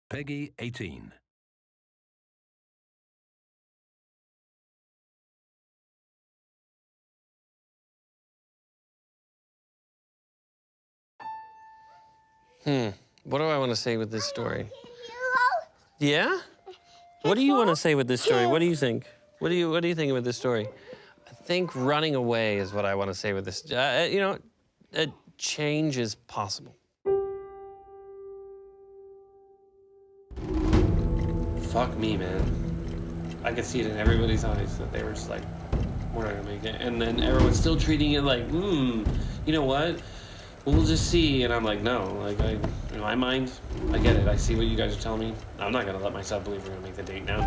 Peggy 18. What do I want to say with this story? Yeah? What do you want to say with this story? What do you think? What do you think with this story? I think running away is what I want to say with this. You know, change is possible. Fuck me, man. I could see it in everybody's eyes that they were just like, we're not gonna make it. And then everyone's still treating it like, you know what? We'll just see. And I'm like, no, like, in my mind, I get it. I see what you guys are telling me. I'm not gonna let myself believe we're gonna make the date now.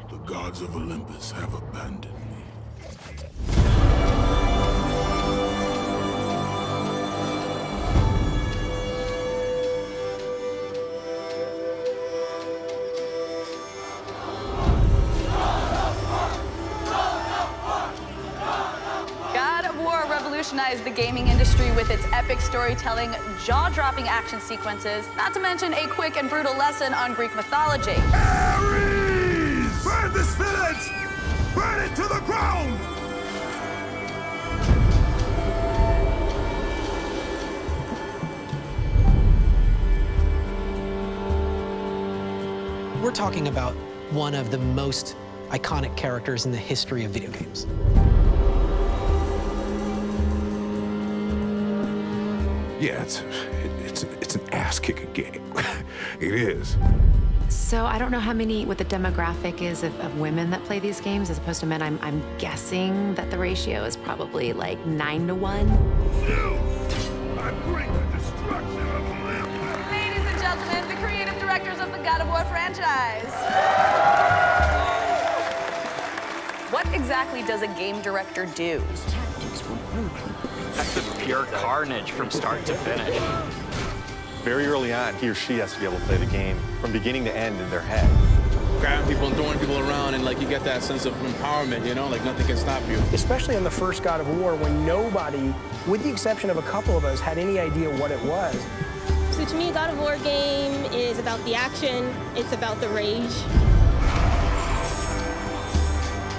The gods of Olympus have abandoned me. Revolutionized the gaming industry with its epic storytelling, jaw-dropping action sequences, not to mention a quick and brutal lesson on Greek mythology. Ares! Burn this village! Burn it to the ground! We're talking about one of the most iconic characters in the history of video games. Yeah, it's an ass-kicking game. It is. So I don't know what the demographic is of women that play these games as opposed to men. I'm guessing that the ratio is probably like 9 to 1. I bring the destruction of Olympus. Ladies and gentlemen, the creative directors of the God of War franchise. What exactly does a game director do? That's just pure carnage from start to finish. Very early on, he or she has to be able to play the game from beginning to end in their head. Grabbing people and throwing people around, and like you get that sense of empowerment, you know, like nothing can stop you. Especially in the first God of War, when nobody, with the exception of a couple of us, had any idea what it was. So to me, a God of War game is about the action, it's about the rage.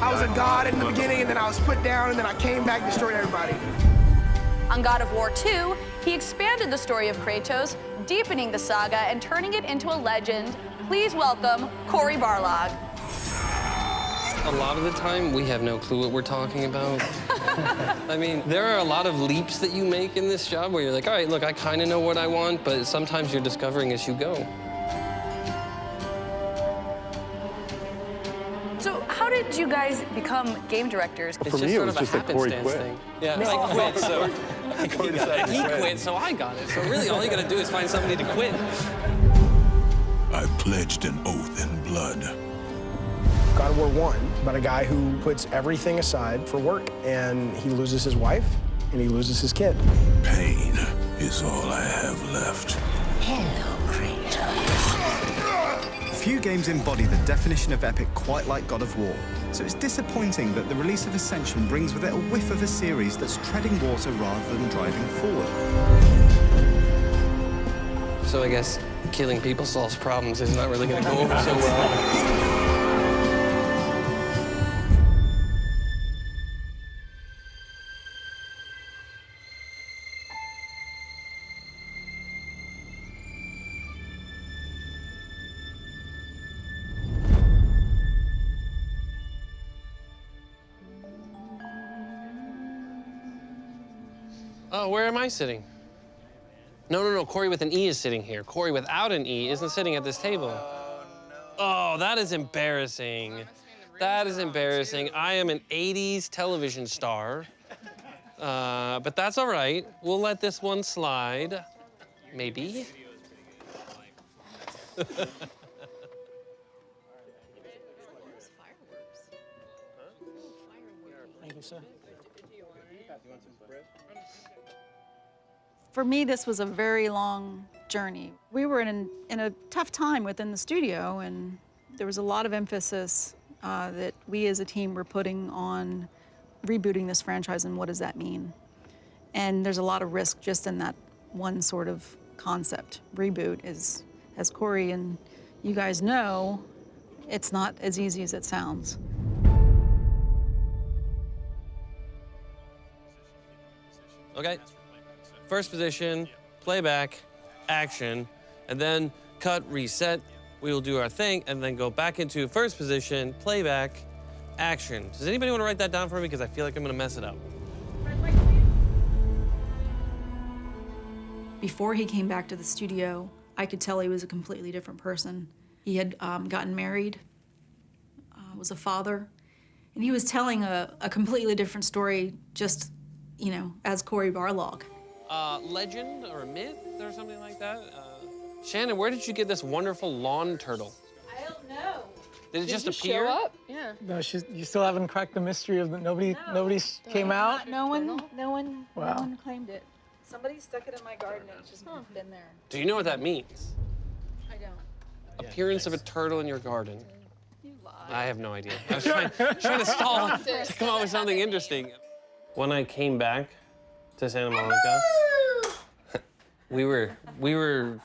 I was a god in the beginning, and then I was put down, and then I came back, destroyed everybody. On God of War 2, he expanded the story of Kratos, deepening the saga and turning it into a legend. Please welcome Cory Barlog. A lot of the time, we have no clue what we're talking about. I mean, there are a lot of leaps that you make in this job where you're like, all right, look, I kind of know what I want, but sometimes you're discovering as you go. So how did you guys become game directors? For me, it was just that Cory quit. Thing. Yeah, I quit, so he quit, so I got it. So really, all you gotta do is find somebody to quit. I pledged an oath in blood. God of War 1, about a guy who puts everything aside for work, and he loses his wife, and he loses his kid. Pain is all I have left. Hello, Kratos. Few games embody the definition of epic quite like God of War, so it's disappointing that the release of Ascension brings with it a whiff of a series that's treading water rather than driving forward. So I guess killing people solves problems is not really gonna go over so well. Oh, where am I sitting? No, Cory with an E is sitting here. Cory without an E isn't sitting at this table. Oh, that is embarrassing. That is embarrassing. I am an 80s television star, but that's all right. We'll let this one slide, maybe. Thank you, sir. For me, this was a very long journey. We were in a tough time within the studio, and there was a lot of emphasis that we as a team were putting on rebooting this franchise and what does that mean. And there's a lot of risk just in that one sort of concept. Reboot is, as Corey and you guys know, it's not as easy as it sounds. Okay, first position, playback, action, and then cut, reset. We will do our thing, and then go back into first position, playback, action. Does anybody want to write that down for me? Because I feel like I'm gonna mess it up. Before he came back to the studio, I could tell he was a completely different person. He had gotten married, was a father, and he was telling a completely different story just, you know, as Corey Barlog. Legend or a myth or something like that? Shannon, where did you get this wonderful lawn turtle? I don't know. Did it just appear? Show up? Yeah. No, you still haven't cracked the mystery of the nobody came out? No one claimed it. Somebody stuck it in my garden and it's just been there. Do you know what that means? I don't. Appearance of a turtle in your garden. You lie. I have no idea. I was trying to stall to come up with something interesting. When I came back to Santa Monica, we were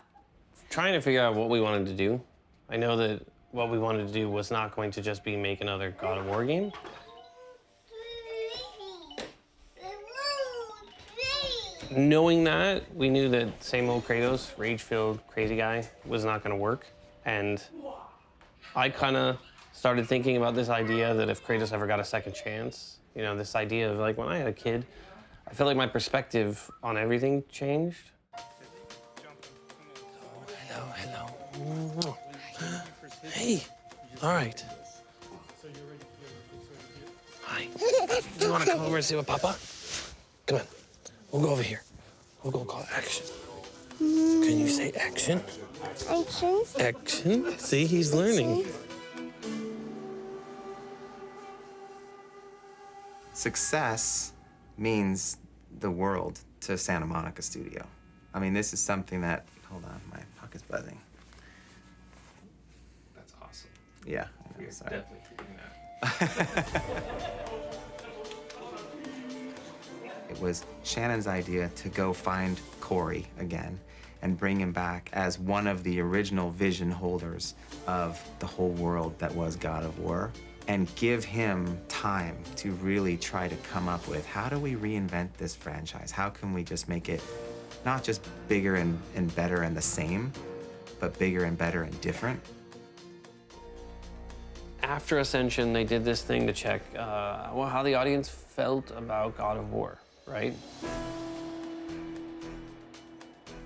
trying to figure out what we wanted to do. I know that what we wanted to do was not going to just be make another God of War game. Knowing that, we knew that same old Kratos, rage-filled, crazy guy, was not going to work. And I kind of started thinking about this idea that if Kratos ever got a second chance, you know, this idea of like when I had a kid, I feel like my perspective on everything changed. Hello. Hey, all right. Hi. Do you want to come over and see what Papa? Come on. We'll go over here. We'll go call action. Can you say action? Action. Action. See, he's learning. Success means the world to Santa Monica Studio. I mean, this is something that, hold on, my pocket's buzzing. That's awesome. Yeah, We're sorry. definitely keeping that. It was Shannon's idea to go find Corey again and bring him back as one of the original vision holders of the whole world that was God of War, and give him time to really try to come up with, how do we reinvent this franchise? How can we just make it not just bigger and better and the same, but bigger and better and different? After Ascension, they did this thing to check how the audience felt about God of War, right?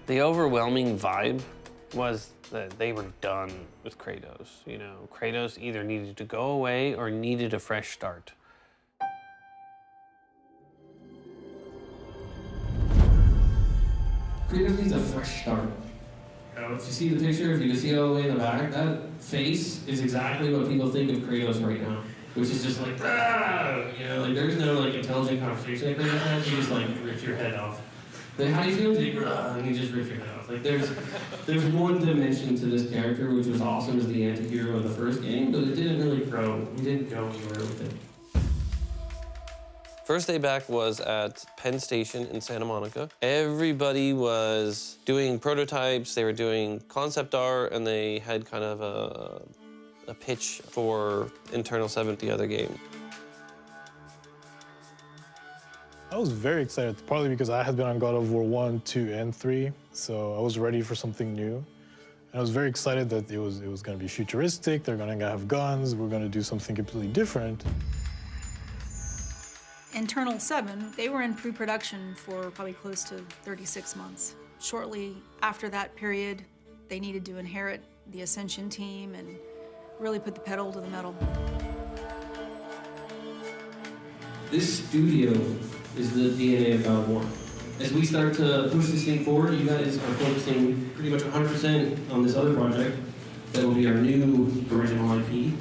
The overwhelming vibe was that they were done with Kratos. You know, Kratos either needed to go away or needed a fresh start. Kratos needs a fresh start. You know, if you see the picture, if you can see all the way in the back, that face is exactly what people think of Kratos right now, which is just like, ah! You know, like there's no like intelligent conversation that Kratos has. You just like rip your head off. Like, how do you feel? Like, and you just rip your head off. Like there's one dimension to this character which was awesome as the anti-hero of the first game, but it didn't really grow. We didn't go anywhere with it. First day back was at Penn Station in Santa Monica. Everybody was doing prototypes, they were doing concept art, and they had kind of a pitch for Internal 7, the other game. I was very excited, partly because I had been on God of War 1, 2, and 3, so I was ready for something new. And I was very excited that it was going to be futuristic, they're going to have guns, we're going to do something completely different. Internal 7, they were in pre-production for probably close to 36 months. Shortly after that period, they needed to inherit the Ascension team and really put the pedal to the metal. This studio is the DNA of God of War. As we start to push this thing forward, you guys are focusing pretty much 100% on this other project that will be our new original IP.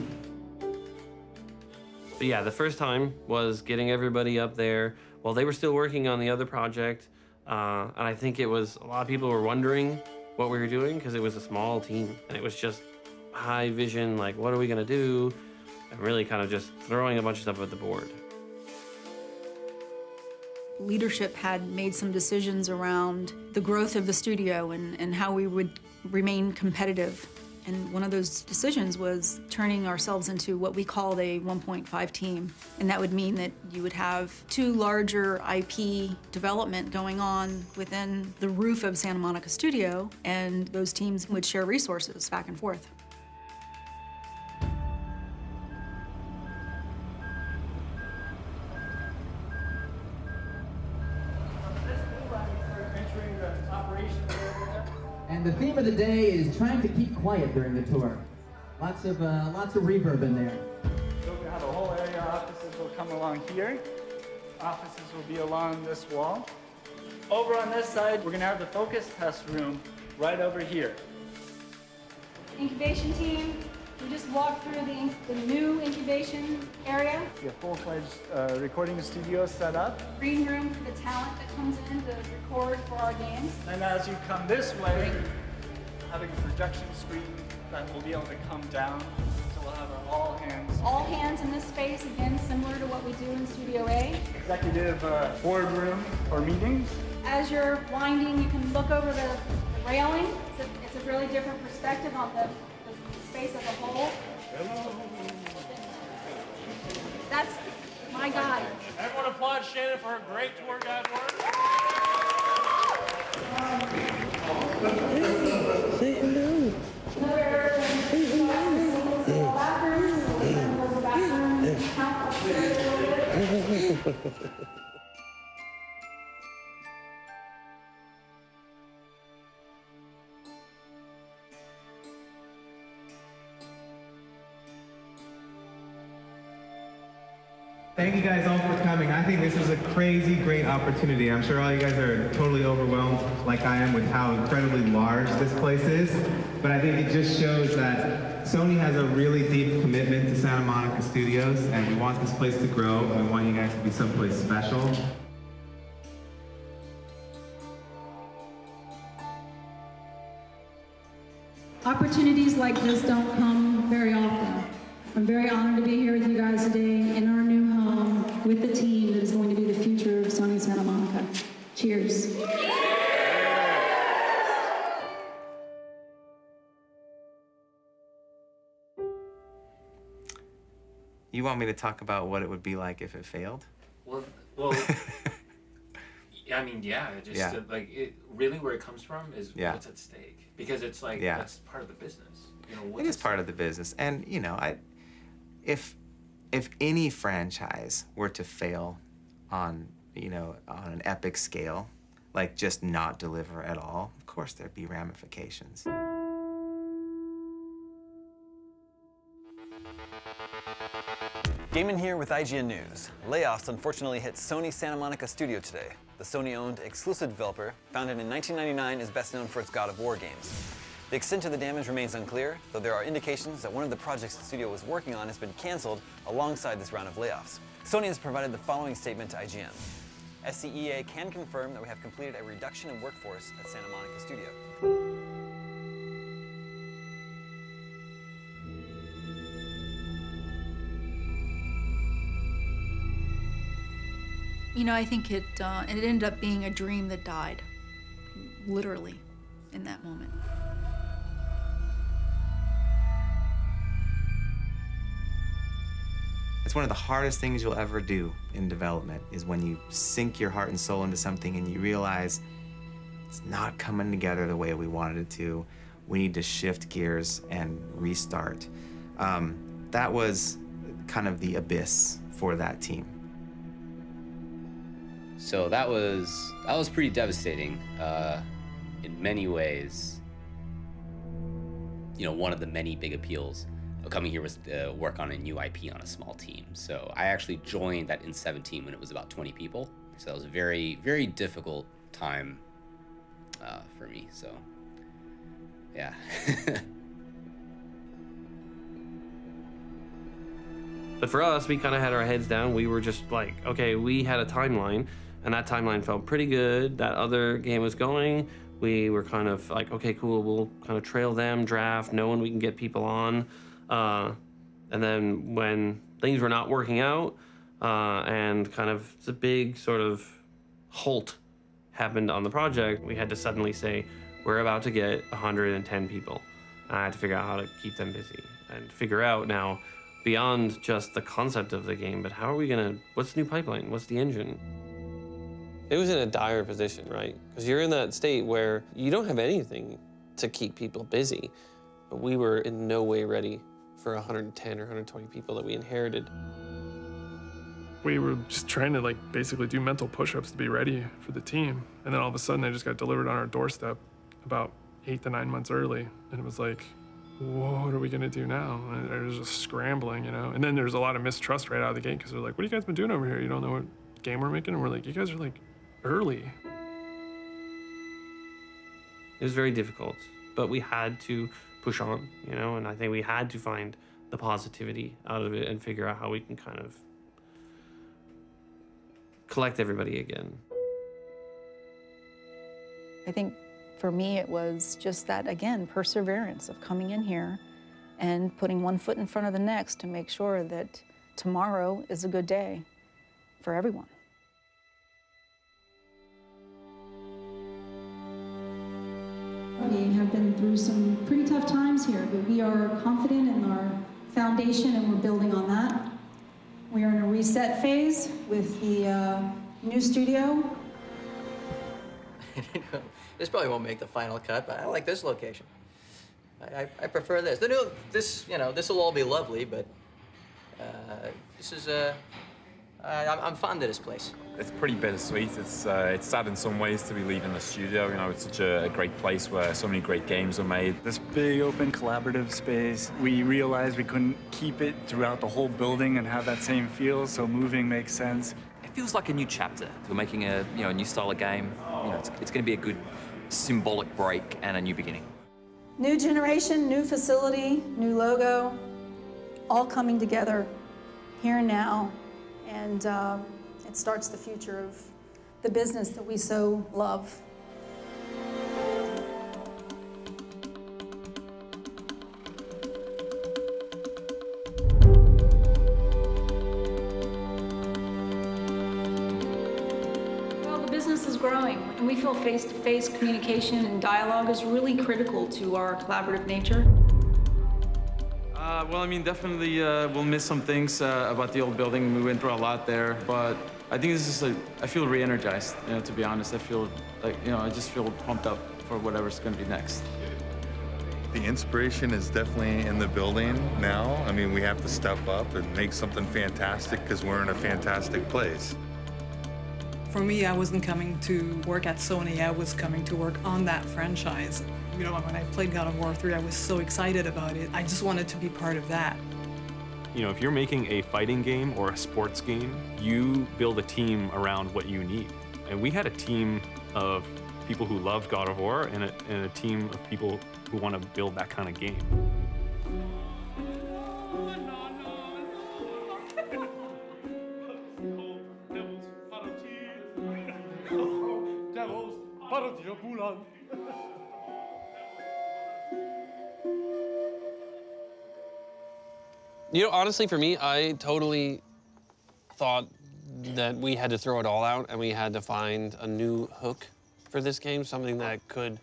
But yeah, the first time was getting everybody up there while they were still working on the other project. And I think it was, a lot of people were wondering what we were doing because it was a small team and it was just high vision, like what are we gonna do? And really kind of just throwing a bunch of stuff at the board. leadership had made some decisions around the growth of the studio and how we would remain competitive. And one of those decisions was turning ourselves into what we called a 1.5 team. And that would mean that you would have 2 larger IP development going on within the roof of Santa Monica Studio, and those teams would share resources back and forth. And the theme of the day is trying to keep quiet during the tour. Lots of reverb in there. So we have a whole area. Offices will come along here. Offices will be along this wall. Over on this side, we're gonna have the focus test room right over here. Incubation team, we just walked through the new incubation area. We have full-fledged recording studio set up. Green room for the talent that comes in to record for our games. And as you come this way, having a projection screen that will be able to come down. So we'll have our all hands. All hands in this space, again, similar to what we do in Studio A. Executive boardroom for meetings. As you're winding, you can look over the railing. It's a really different perspective on the space as a whole. That's my guide. Everyone applaud Shannon for her great tour guide work. Say hello. Thank you guys all for coming. I think this is a crazy great opportunity. I'm sure all you guys are totally overwhelmed like I am with how incredibly large this place is. But I think it just shows that Sony has a really deep commitment to Santa Monica Studios, and we want this place to grow, and we want you guys to be someplace special. Opportunities like this don't come very often. I'm very honored to be here with you guys today in our new home with the team that is going to be the future of Sony Santa Monica. Cheers. You want me to talk about what it would be like if it failed? Well, I mean, yeah, just Yeah. like really where it comes from is Yeah. what's at stake, because it's like Yeah. that's part of the business. You know, It what's is part of the business, and you know, if any franchise were to fail on on an epic scale, like just not deliver at all, of course there'd be ramifications. Gaiman here with IGN News. Layoffs unfortunately hit Sony Santa Monica studio today. The Sony-owned exclusive developer, founded in 1999, is best known for its God of War games. The extent of the damage remains unclear, though there are indications that one of the projects the studio was working on has been canceled alongside this round of layoffs. Sony has provided the following statement to IGN. SCEA can confirm that we have completed a reduction in workforce at Santa Monica studio. You know, I think it ended up being a dream that died, literally, in that moment. It's one of the hardest things you'll ever do in development, is when you sink your heart and soul into something and you realize it's not coming together the way we wanted it to. We need to shift gears and restart. That was kind of the abyss for that team. So that was pretty devastating in many ways. You know, one of the many big appeals of coming here was to work on a new IP on a small team. So I actually joined that in 17 when it was about 20 people. So that was a very, very difficult time for me. So, yeah. But for us, we kind of had our heads down. We were just like, okay, we had a timeline, and that timeline felt pretty good. That other game was going. We were kind of like, okay, cool, we'll kind of trail them, draft, know when we can get people on. And then when things were not working out, and kind of the big sort of halt happened on the project, we had to suddenly say, we're about to get 110 people. I had to figure out how to keep them busy and figure out now, beyond just the concept of the game, but how are we gonna, what's the new pipeline? What's the engine? It was in a dire position, right? Because you're in that state where you don't have anything to keep people busy, but we were in no way ready for 110 or 120 people that we inherited. We were just trying to basically do mental push-ups to be ready for the team. And then all of a sudden they just got delivered on our doorstep about 8 to 9 months early. And it was like, what are we gonna do now? And it was just scrambling, you know? And then there's a lot of mistrust right out of the gate because they're like, what have you guys been doing over here? You don't know what game we're making? And we're like, you guys are early. It was very difficult, but we had to push on, you know? And I think we had to find the positivity out of it and figure out how we can kind of collect everybody again. I think for me, it was just that, again, perseverance of coming in here and putting one foot in front of the next to make sure that tomorrow is a good day for everyone. We have been through some pretty tough times here, but we are confident in our foundation and we're building on that. We are in a reset phase with the new studio. This probably won't make the final cut, but I like this location. I prefer this. This will all be lovely, but this is I'm fond of this place. It's pretty bittersweet. It's sad in some ways to be leaving the studio. You know, it's such a great place where so many great games are made. This big, open, collaborative space, we realized we couldn't keep it throughout the whole building and have that same feel, so moving makes sense. It feels like a new chapter. We're making a new style of game. It's going to be a good symbolic break and a new beginning. New generation, new facility, new logo, all coming together here and now. And it starts the future of the business that we so love. Well, the business is growing, and we feel face-to-face communication and dialogue is really critical to our collaborative nature. Well, I mean, definitely we'll miss some things about the old building. We went through a lot there, but I think this is I feel re-energized, to be honest. I feel I just feel pumped up for whatever's going to be next. The inspiration is definitely in the building now. I mean, we have to step up and make something fantastic because we're in a fantastic place. For me, I wasn't coming to work at Sony. I was coming to work on that franchise. You know, when I played God of War 3, I was so excited about it. I just wanted to be part of that. You know, if you're making a fighting game or a sports game, you build a team around what you need. And we had a team of people who loved God of War and a team of people who want to build that kind of game. You know, honestly, for me, I totally thought that we had to throw it all out and we had to find a new hook for this game, something that could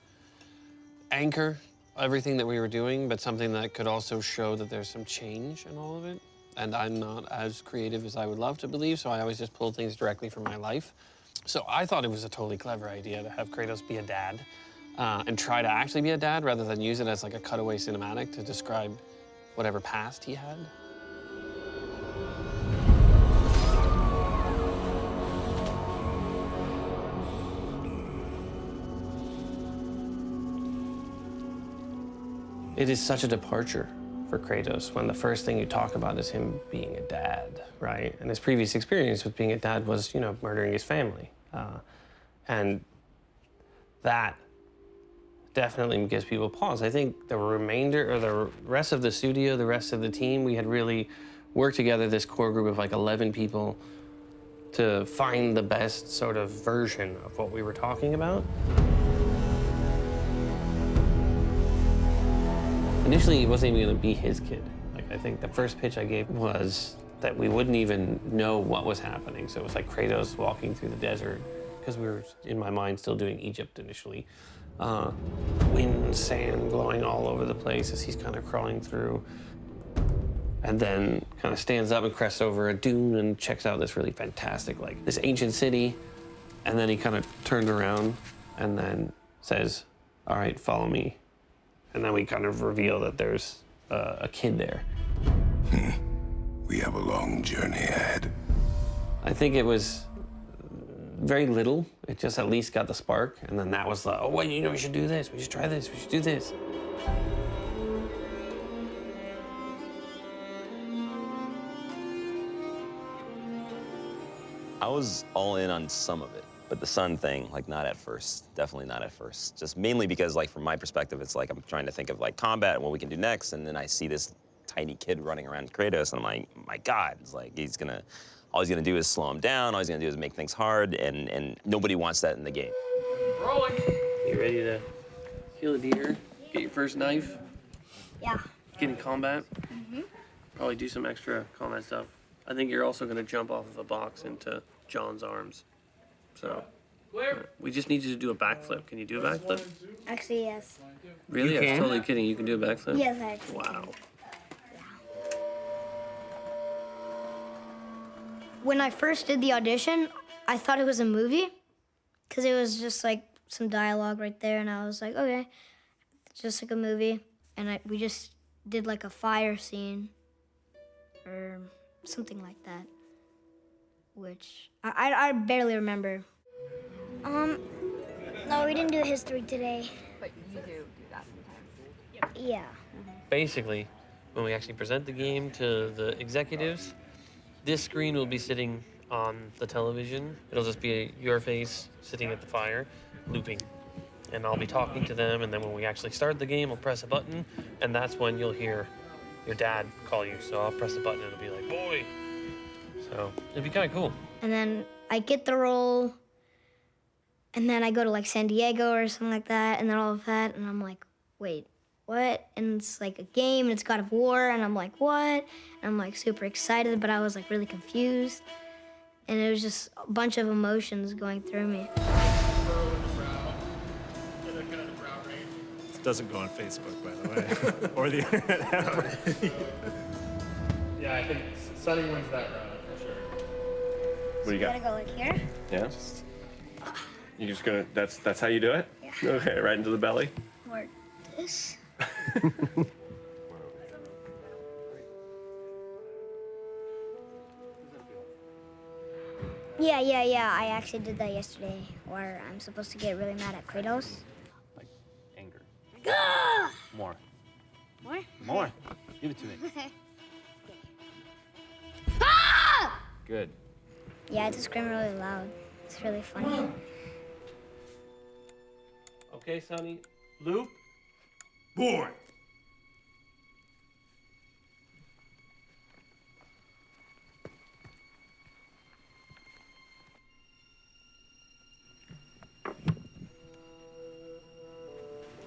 anchor everything that we were doing, but something that could also show that there's some change in all of it. And I'm not as creative as I would love to believe, so I always just pull things directly from my life. So I thought it was a totally clever idea to have Kratos be a dad and try to actually be a dad rather than use it as like a cutaway cinematic to describe whatever past he had. It is such a departure for Kratos when the first thing you talk about is him being a dad, right? And his previous experience with being a dad was, you know, murdering his family. And that definitely gives people pause. I think the remainder, or the rest of the studio, the rest of the team, we had really worked together, this core group of like 11 people, to find the best sort of version of what we were talking about. Initially, it wasn't even gonna be his kid. Like, I think the first pitch I gave was that we wouldn't even know what was happening. So it was like Kratos walking through the desert, because we were, in my mind, still doing Egypt initially. Wind, sand blowing all over the place as he's kind of crawling through. And then kind of stands up and crests over a dune and checks out this really fantastic, like, this ancient city. And then he kind of turns around and then says, all right, follow me. And then we kind of reveal that there's a kid there. We have a long journey ahead. I think it was very little. It just at least got the spark. And then that was like, oh, wait, you know, we should do this. We should try this. We should do this. I was all in on some of it, but the sun thing, like, not at first. Definitely not at first. Just mainly because, like, from my perspective, it's like I'm trying to think of, like, combat and what we can do next, and then I see this tiny kid running around Kratos, and I'm like, my God, it's like all he's gonna do is slow him down, all he's gonna do is make things hard, and nobody wants that in the game. Rolling. You ready to kill a deer? Get your first knife? Yeah. Get in combat? Probably do some extra combat stuff. I think you're also gonna jump off of a box into John's arms. So, we just need you to do a backflip. Can you do a backflip? Actually, yes. Really? You I was can? totally kidding. You can do a backflip? Yes, I actually Wow. When I first did the audition, I thought it was a movie because it was just like some dialogue right there, and I was like, okay, it's just like a movie. And we just did like a fire scene or something like that, which I barely remember. No, we didn't do history today. But you do that sometimes. Yeah. Basically, when we actually present the game to the executives, this screen will be sitting on the television. It'll just be your face sitting at the fire, looping. And I'll be talking to them, and then when we actually start the game, I'll press a button, and that's when you'll hear your dad call you. So I'll press the button, and it'll be like, boy. So it'd be kind of cool. And then I get the role, and then I go to like San Diego or something like that, and then all of that, and I'm like, wait, what? And it's like a game, and it's God of War, and I'm like, what? And I'm like super excited, but I was like really confused. And it was just a bunch of emotions going through me. It doesn't go on Facebook, by the way, or the internet. Yeah, I think Sunny wins that round for sure. What do you got? Gotta go like here? Yeah. You're just gonna. That's how you do it. Yeah. Okay, right into the belly. Or this. Yeah. I actually did that yesterday, where I'm supposed to get really mad at Kratos. Anger. Ah! More. More? More. Give it to me. Ah! Good. Yeah, I just scream really loud. It's really funny. Okay, Sonny. Loop. Boy!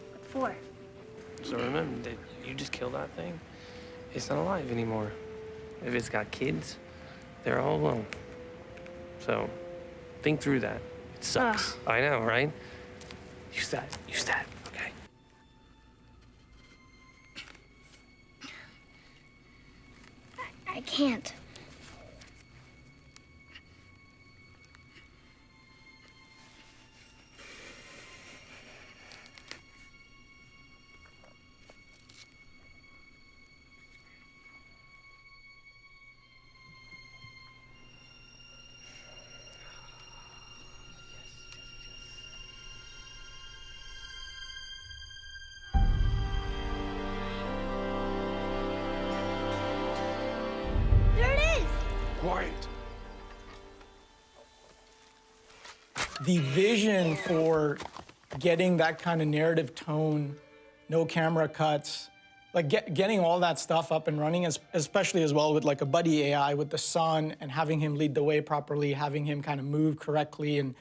What for? So remember that you just killed that thing. It's not alive anymore. If it's got kids, they're all alone. So think through that. It sucks. I know, right? Use that. Okay. I can't. There it is! Quiet. The vision for getting that kind of narrative tone, no camera cuts, like getting all that stuff up and running, especially as well with like a buddy AI with the son and having him lead the way properly, having him kind of move correctly. And,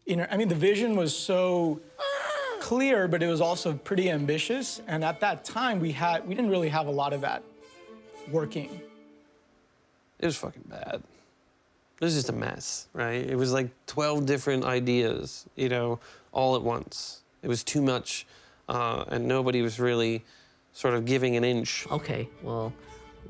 you know, I mean, the vision was so clear, but it was also pretty ambitious. And at that time, we didn't really have a lot of that working. It was fucking bad. It was just a mess, right? It was like 12 different ideas, you know, all at once. It was too much, and nobody was really sort of giving an inch. Okay, well,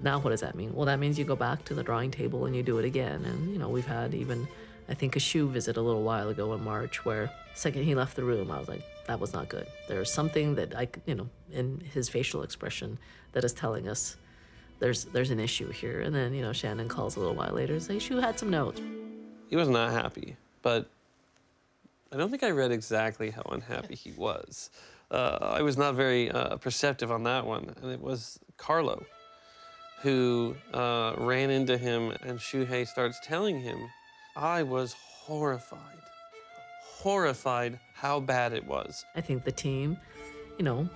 now what does that mean? Well, that means you go back to the drawing table and you do it again. And, you know, we've had even, I think, a shoe visit a little while ago in March where the second he left the room, I was like, that was not good. There's something that you know, in his facial expression that is telling us there's an issue here. And then, you know, Shannon calls a little while later and says, Shu had some notes. He was not happy, but I don't think I read exactly how unhappy he was. I was not very perceptive on that one, and it was Carlo who ran into him, and Shuhei starts telling him. I was horrified how bad it was. I think the team, you know,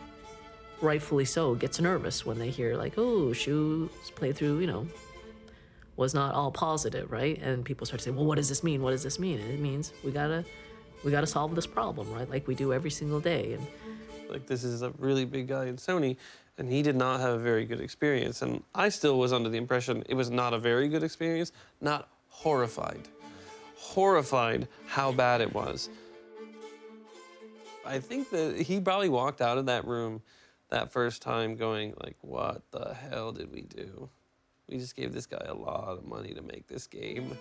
rightfully so, gets nervous when they hear like, oh, Shu's playthrough, you know, was not all positive, right? And people start to say, well, what does this mean? What does this mean? And it means we gotta solve this problem, right? Like we do every single day. And like, this is a really big guy in Sony, and he did not have a very good experience. And I still was under the impression it was not a very good experience, not horrified. Horrified how bad it was. I think that he probably walked out of that room that first time going like, what the hell did we do? We just gave this guy a lot of money to make this game.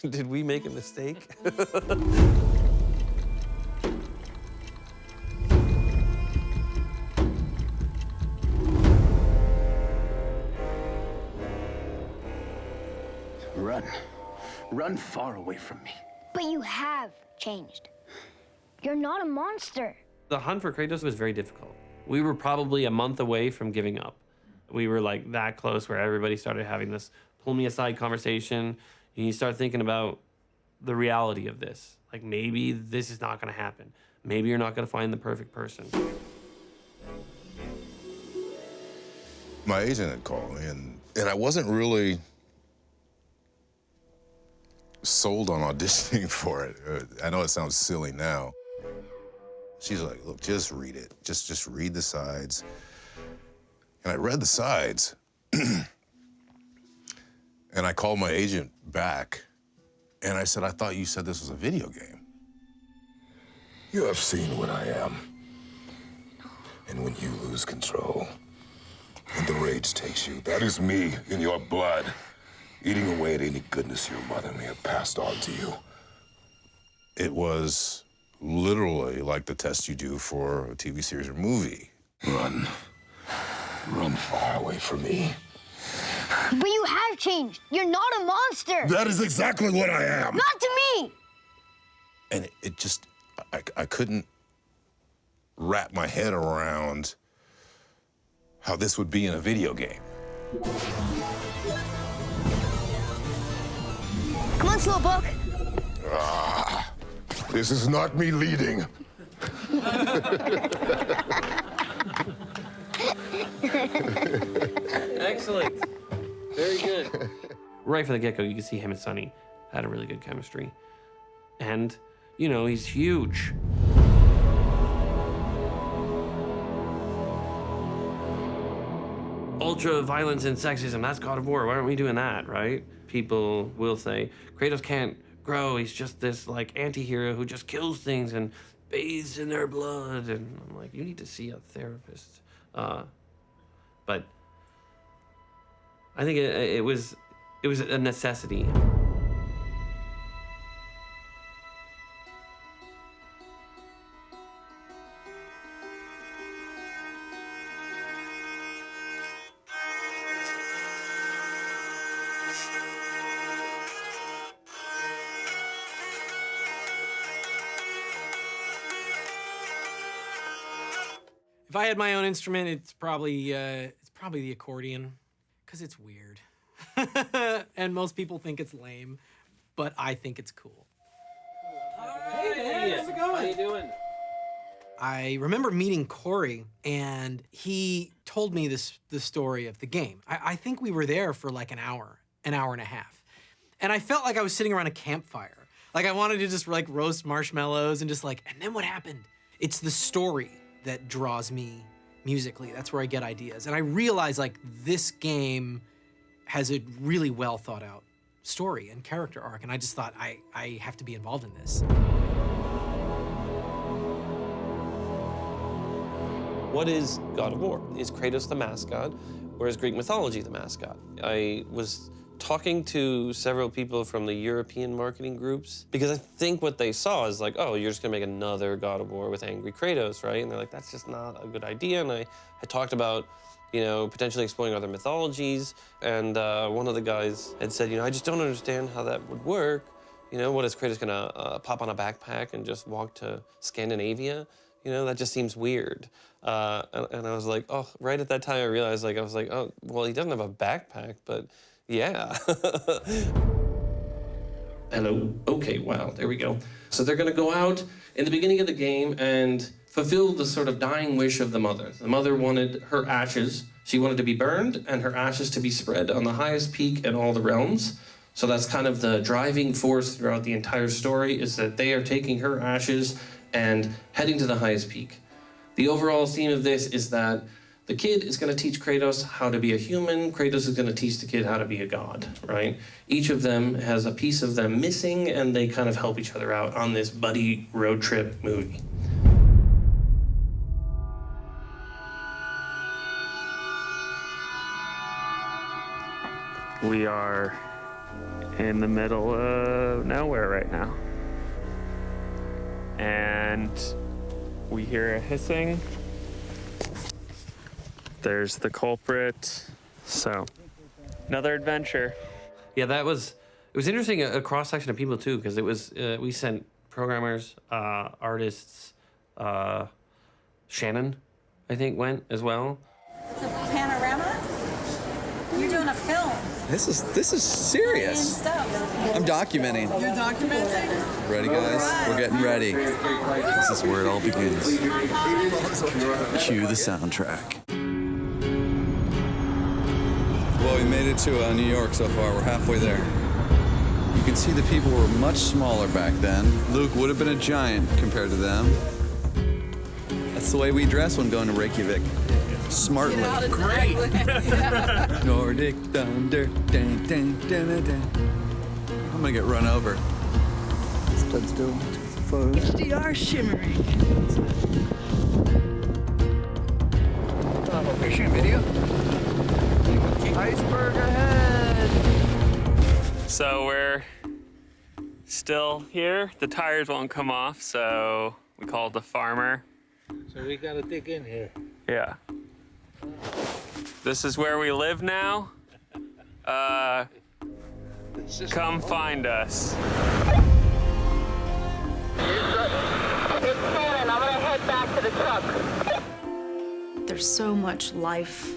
Did we make a mistake? Run. Run far away from me. But you have changed. You're not a monster. The hunt for Kratos was very difficult. We were probably a month away from giving up. We were like that close where everybody started having this pull me aside conversation, and you start thinking about the reality of this. Like, maybe this is not gonna happen. Maybe you're not gonna find the perfect person. My agent had called me, and I wasn't really sold on auditioning for it. I know it sounds silly now. She's like, look, just read it. Just read the sides. And I read the sides, and I called my agent back, and I said, I thought you said this was a video game. You have seen what I am. And when you lose control, when the rage takes you, that is me in your blood, eating away at any goodness your mother may have passed on to you. It was literally like the test you do for a TV series or movie. Run. Run far away from me. But you have changed. You're not a monster. That is exactly what I am. Not to me. And it just, I couldn't wrap my head around how this would be in a video game. Come on, Slowpoke. Ah, this is not me leading. Excellent. Very good. Right from the get-go, you can see him and Sonny had a really good chemistry. And, you know, he's huge. Ultra violence and sexism, that's God of War. Why aren't we doing that, right? People will say, Kratos can't grow. He's just this, like, anti-hero who just kills things and bathes in their blood. And I'm like, you need to see a therapist. But I think it was a necessity. If I had my own instrument, it's probably the accordion, because it's weird. And most people think it's lame, but I think it's cool. Hey, how's it going? How you doing? I remember meeting Corey, and he told me the story of the game. I think we were there for like an hour and a half. And I felt like I was sitting around a campfire. Like I wanted to just like roast marshmallows and just like, and then what happened? It's the story that draws me musically. That's where I get ideas. And I realize like this game has a really well thought out story and character arc, and I just thought, I have to be involved in this. What is God of War? Is Kratos the mascot, or is Greek mythology the mascot? I was talking to several people from the European marketing groups, because I think what they saw is like, oh, you're just gonna make another God of War with angry Kratos, right? And they're like, that's just not a good idea. And I had talked about, you know, potentially exploring other mythologies. And one of the guys had said, you know, I just don't understand how that would work. You know, what is Kratos gonna pop on a backpack and just walk to Scandinavia? You know, that just seems weird. And I was like, oh, right at that time I realized, like, I was like, oh, well, he doesn't have a backpack, but yeah. Hello. Okay, wow, there we go. So they're gonna go out in the beginning of the game and fulfill the sort of dying wish of the mother. The mother wanted her ashes. She wanted to be burned and her ashes to be spread on the highest peak in all the realms. So that's kind of the driving force throughout the entire story, is that they are taking her ashes and heading to the highest peak. The overall theme of this is that the kid is going to teach Kratos how to be a human. Kratos is going to teach the kid how to be a god, right? Each of them has a piece of them missing, and they kind of help each other out on this buddy road trip movie. We are in the middle of nowhere right now. And we hear a hissing. There's the culprit. So, another adventure. Yeah, it was interesting, a cross-section of people too, because it was, we sent programmers, artists, Shannon, I think, went as well. It's a panorama? You're doing a film. This is serious. I'm documenting. You're documenting? Ready, guys? We're getting ready. This is where it all begins. Cue the soundtrack. Well, we made it to New York so far. We're halfway there. You can see the people were much smaller back then. Luke would have been a giant compared to them. That's the way we dress when going to Reykjavik. Smartly. Great. Nordic thunder. Dun, dun, dun, dun, dun. I'm gonna get run over. Let's go. HDR shimmering. Shooting video. Iceberg ahead. So we're still here. The tires won't come off, so we called the farmer. So we gotta dig in here. Yeah. This is where we live now. Come find us. It's Shannon. I'm gonna head back to the truck. There's so much life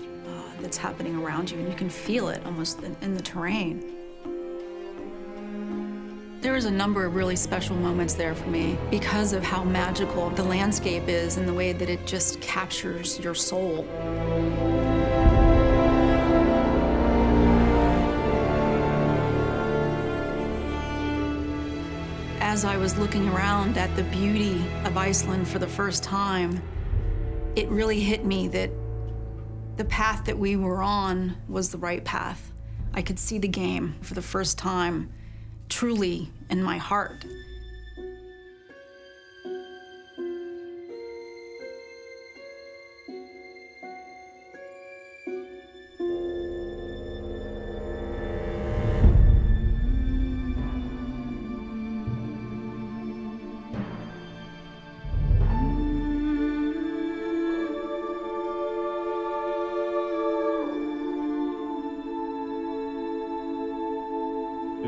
that's happening around you, and you can feel it almost in the terrain. There was a number of really special moments there for me because of how magical the landscape is and the way that it just captures your soul. As I was looking around at the beauty of Iceland for the first time, it really hit me that the path that we were on was the right path. I could see the game for the first time, truly in my heart.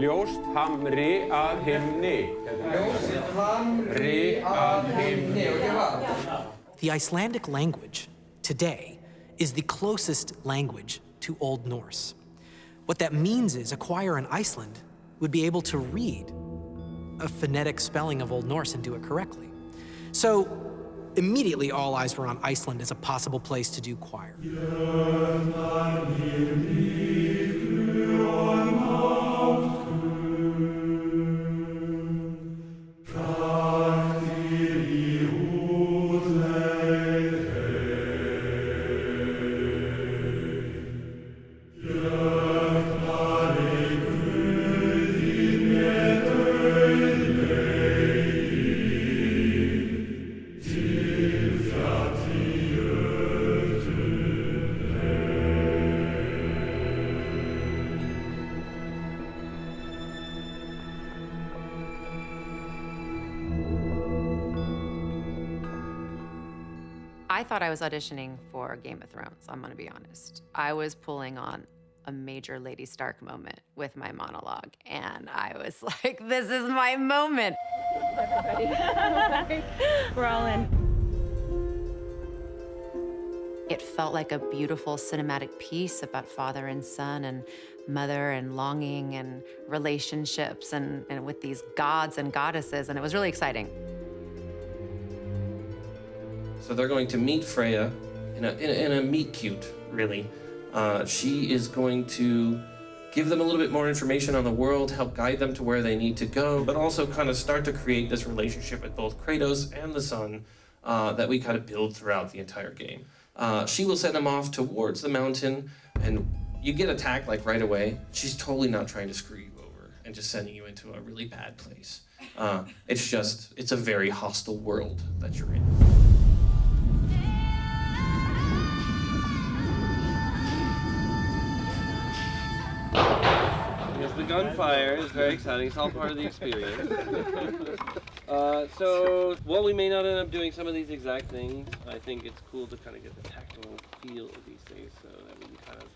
Ljóst hamri að himni. Ljóst hamri að himni. The Icelandic language today is the closest language to Old Norse. What that means is Acquire in Iceland would be able to read a phonetic spelling of Old Norse and do it correctly. So immediately all eyes were on Iceland as a possible place to do choir. I thought I was auditioning for Game of Thrones, I'm gonna be honest. I was pulling on a major Lady Stark moment with my monologue, and I was like, this is my moment. Everybody. We're all in. It felt like a beautiful cinematic piece about father and son and mother and longing and relationships and with these gods and goddesses, and it was really exciting. So they're going to meet Freya in a meet cute, really. She is going to give them a little bit more information on the world, help guide them to where they need to go, but also kind of start to create this relationship with both Kratos and the son that we kind of build throughout the entire game. She will send them off towards the mountain, and you get attacked like right away. She's totally not trying to screw you over and just sending you into a really bad place. It's a very hostile world that you're in. Yes, the gunfire is very exciting. It's all part of the experience. So, while we may not end up doing some of these exact things, I think it's cool to kind of get the tactile feel of these things so that we can kind of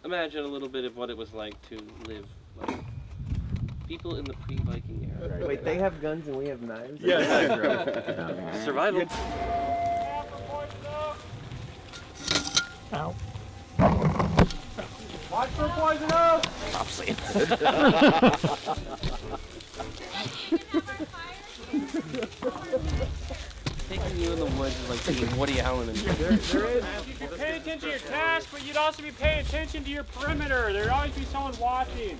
imagine a little bit of what it was like to live like people in the pre-Viking era. Wait, they have guns and we have knives? Yeah. Right. Survival. Ow. Watch for poison oak! Stop saying Taking you in the woods is like taking Woody Allen and There is. You pay attention to your task, but you'd also be paying attention to your perimeter. There'd always be someone watching.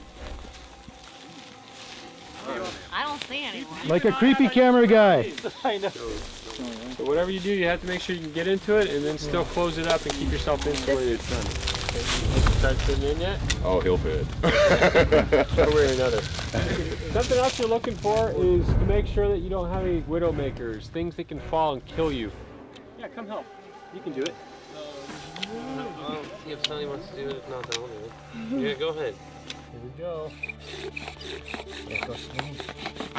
I don't see anyone. Like a creepy camera guy. I know. So whatever you do, you have to make sure you can get into it and then still close it up and keep yourself insulated. Start fitting in yet? Oh, he'll fit. One way or another. Something else you're looking for is to make sure that you don't have any widowmakers, things that can fall and kill you. Yeah, come help. You can do it. I'll see if Sonny wants to do it. If not, then I'll do it. Yeah, go ahead. Here we go.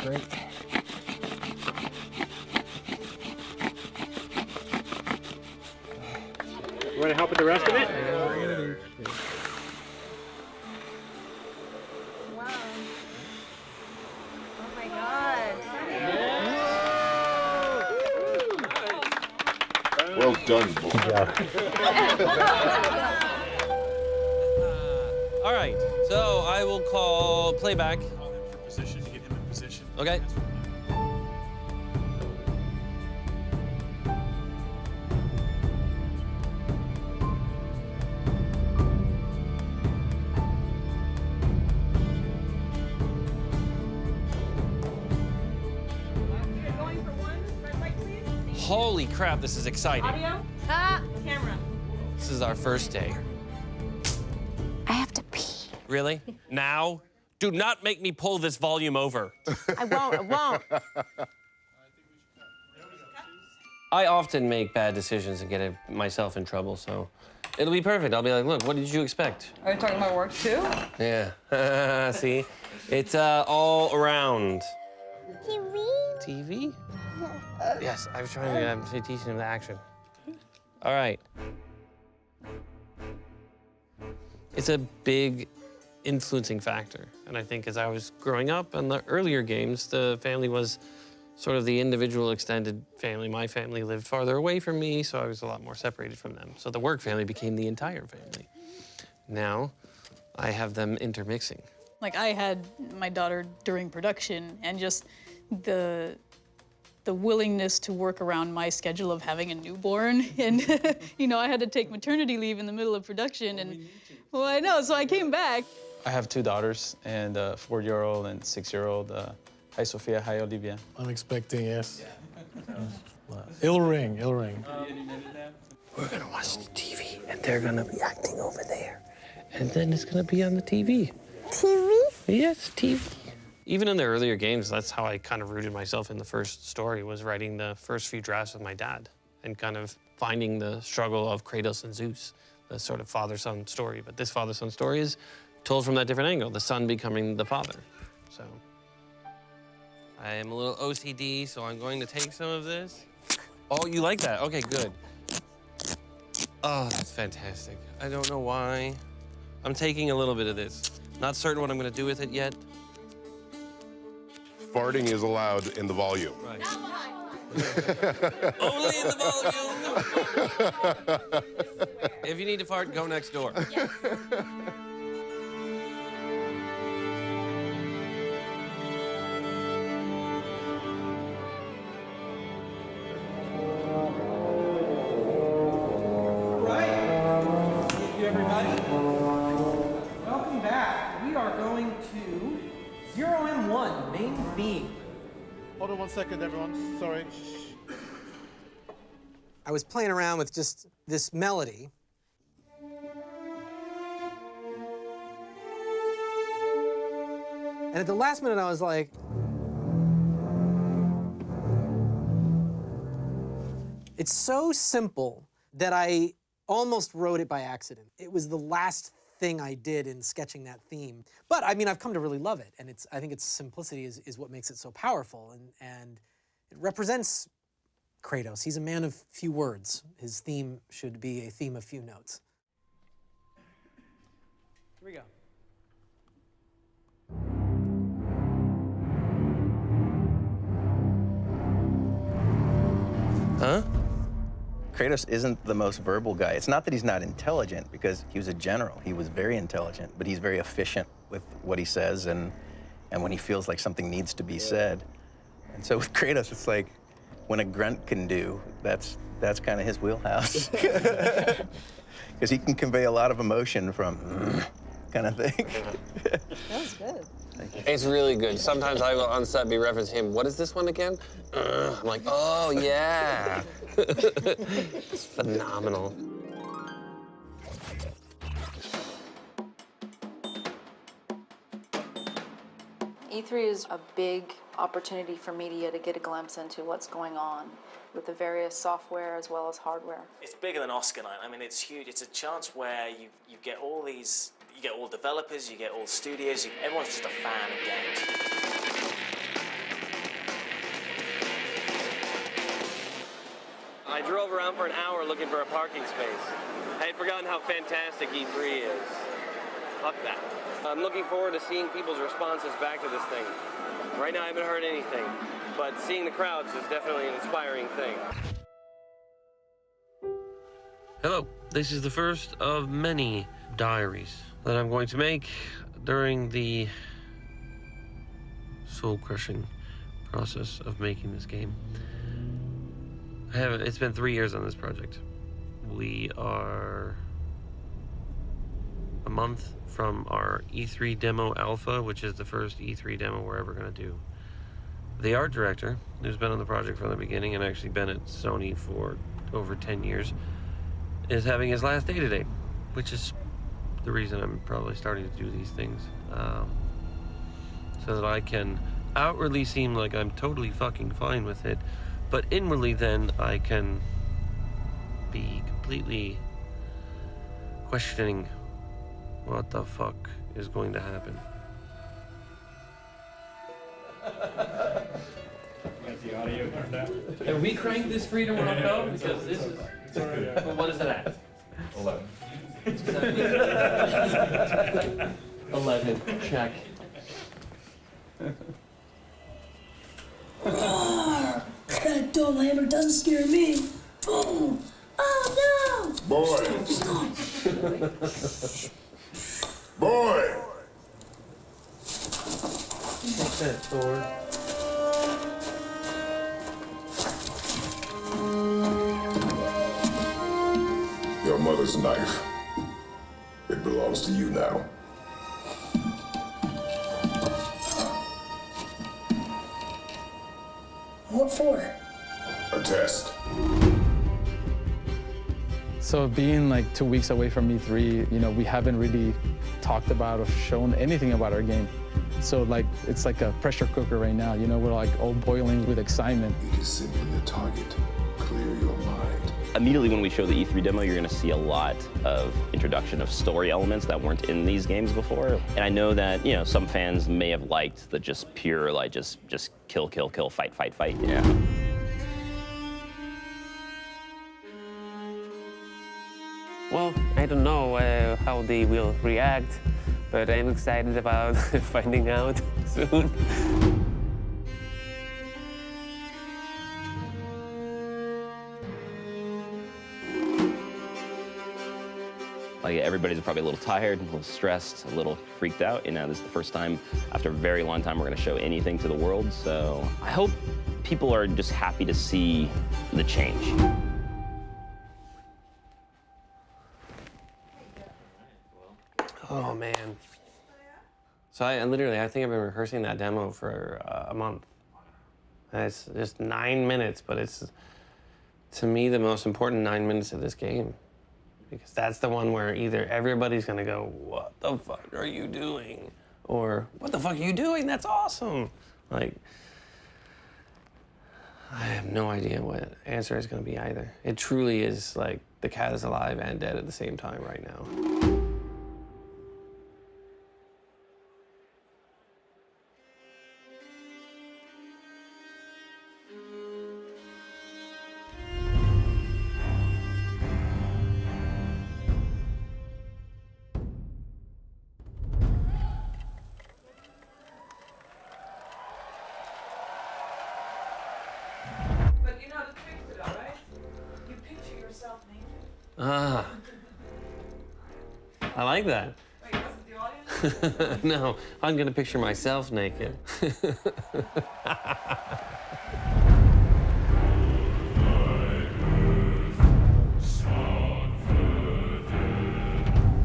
Great. You want to help with the rest of it? Wow. Oh my God. Well done, boy. All right, so I will call playback. Call him for position to get him in position. Okay. Going for one. Red light, please. Holy crap, this is exciting. Audio. Camera. This is our first day. I have to pee. Really? Now? Do not make me pull this volume over. I won't. I often make bad decisions and get myself in trouble, so it'll be perfect. I'll be like, look, what did you expect? Are you talking about work too? Yeah. See? It's all around. TV? Yes, I was trying to teach him the action. All right. It's a big influencing factor. And I think as I was growing up in the earlier games, the family was sort of the individual extended family. My family lived farther away from me, so I was a lot more separated from them. So the work family became the entire family. Now, I have them intermixing. Like I had my daughter during production, and just the willingness to work around my schedule of having a newborn, and you know, I had to take maternity leave in the middle of production, and well, I know, so I came back. I have two daughters, and a 4-year-old and 6-year-old. Hi, Sophia. Hi, Olivia. I'm expecting yes. It'll ring. We're gonna watch the TV, and they're gonna be acting over there. And then it's gonna be on the TV. TV? Yes, TV. Even in the earlier games, that's how I kind of rooted myself in the first story, was writing the first few drafts with my dad and kind of finding the struggle of Kratos and Zeus, the sort of father-son story. But this father-son story is told from that different angle, the son becoming the father. So I am a little OCD, so I'm going to take some of this. Oh, you like that? Okay, good. Oh, that's fantastic. I don't know why. I'm taking a little bit of this. Not certain what I'm gonna do with it yet. Farting is allowed in the volume. Right. Only in the volume. If you need to fart, go next door. Yes. Thank you, everybody. Welcome back. We are going to 0M1, main theme. Hold on 1 second, everyone. Sorry. I was playing around with just this melody. And at the last minute, I was like, it's so simple that I almost wrote it by accident. It was the last thing I did in sketching that theme. But I mean, I've come to really love it. And I think its simplicity is what makes it so powerful. And it represents Kratos. He's a man of few words. His theme should be a theme of few notes. Here we go. Huh? Kratos isn't the most verbal guy. It's not that he's not intelligent, because he was a general. He was very intelligent, but he's very efficient with what he says and when he feels like something needs to be said. And so with Kratos, it's like when a grunt can do, that's kind of his wheelhouse. Because he can convey a lot of emotion from kind of thing. That was good. It's really good. Sometimes I will on set be referencing him. What is this one again? I'm like, oh, yeah. It's phenomenal. E3 is a big opportunity for media to get a glimpse into what's going on with the various software as well as hardware. It's bigger than Oscar night. I mean, it's huge. It's a chance where you get all these, you get all developers, you get all studios, everyone's just a fan of games. I drove around for an hour looking for a parking space. I had forgotten how fantastic E3 is. Fuck that. I'm looking forward to seeing people's responses back to this thing. Right now I haven't heard anything, but seeing the crowds is definitely an inspiring thing. Hello, this is the first of many diaries that I'm going to make during the soul-crushing process of making this game. It's been 3 years on this project. We are a month from our E3 demo alpha, which is the first E3 demo we're ever going to do. The art director, who's been on the project from the beginning and actually been at Sony for over 10 years, is having his last day today, which is the reason I'm probably starting to do these things. So that I can outwardly seem like I'm totally fucking fine with it, but inwardly then I can be completely questioning what the fuck is going to happen. The audio turned out. Can we crank this freedom up though? Because this is. Well, what is it at? 11. 11. Check. That dumb hammer doesn't scare me. Boom! Oh no! Boy! Stop! Boy! Take that, Thor. Your mother's knife. It belongs to you now. What for? A test. So being like 2 weeks away from E3, you know, we haven't really talked about or shown anything about our game. So like, it's like a pressure cooker right now. You know, we're like all boiling with excitement. It is simply a target. Clear your mind. Immediately when we show the E3 demo, you're going to see a lot of introduction of story elements that weren't in these games before. And I know that, you know, some fans may have liked the just pure, like, just kill, kill, kill, fight, fight, fight. Yeah. Well, I don't know how they will react, but I'm excited about finding out soon. Like, everybody's probably a little tired, a little stressed, a little freaked out. You know, this is the first time after a very long time we're gonna show anything to the world, so I hope people are just happy to see the change. Oh, man. So I think I've been rehearsing that demo for a month. And it's just 9 minutes, but it's, to me, the most important 9 minutes of this game. Because that's the one where either everybody's gonna go, what the fuck are you doing? Or, what the fuck are you doing? That's awesome. Like, I have no idea what the answer is gonna be either. It truly is like the cat is alive and dead at the same time right now. But you know the trick to that, right? You picture yourself naked. Ah. I like that. Wait, wasn't the audience? No, I'm gonna picture myself naked.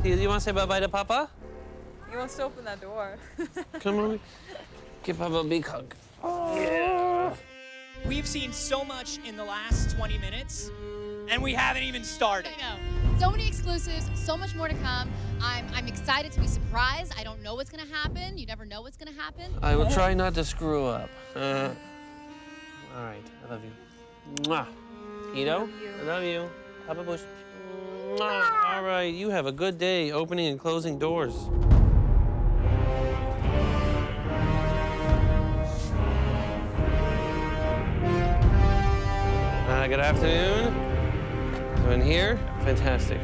You want to say bye-bye to Papa? He wants to open that door. Come on. Give Papa a big hug. Yeah. We've seen so much in the last 20 minutes, and we haven't even started. I know. So many exclusives, so much more to come. I'm excited to be surprised. I don't know what's gonna happen. You never know what's gonna happen. I will try not to screw up. All right, I love you. Mwah. Ito, I love you. Papa Bush. Mwah. All right, you have a good day opening and closing doors. Good afternoon. So in here, fantastic.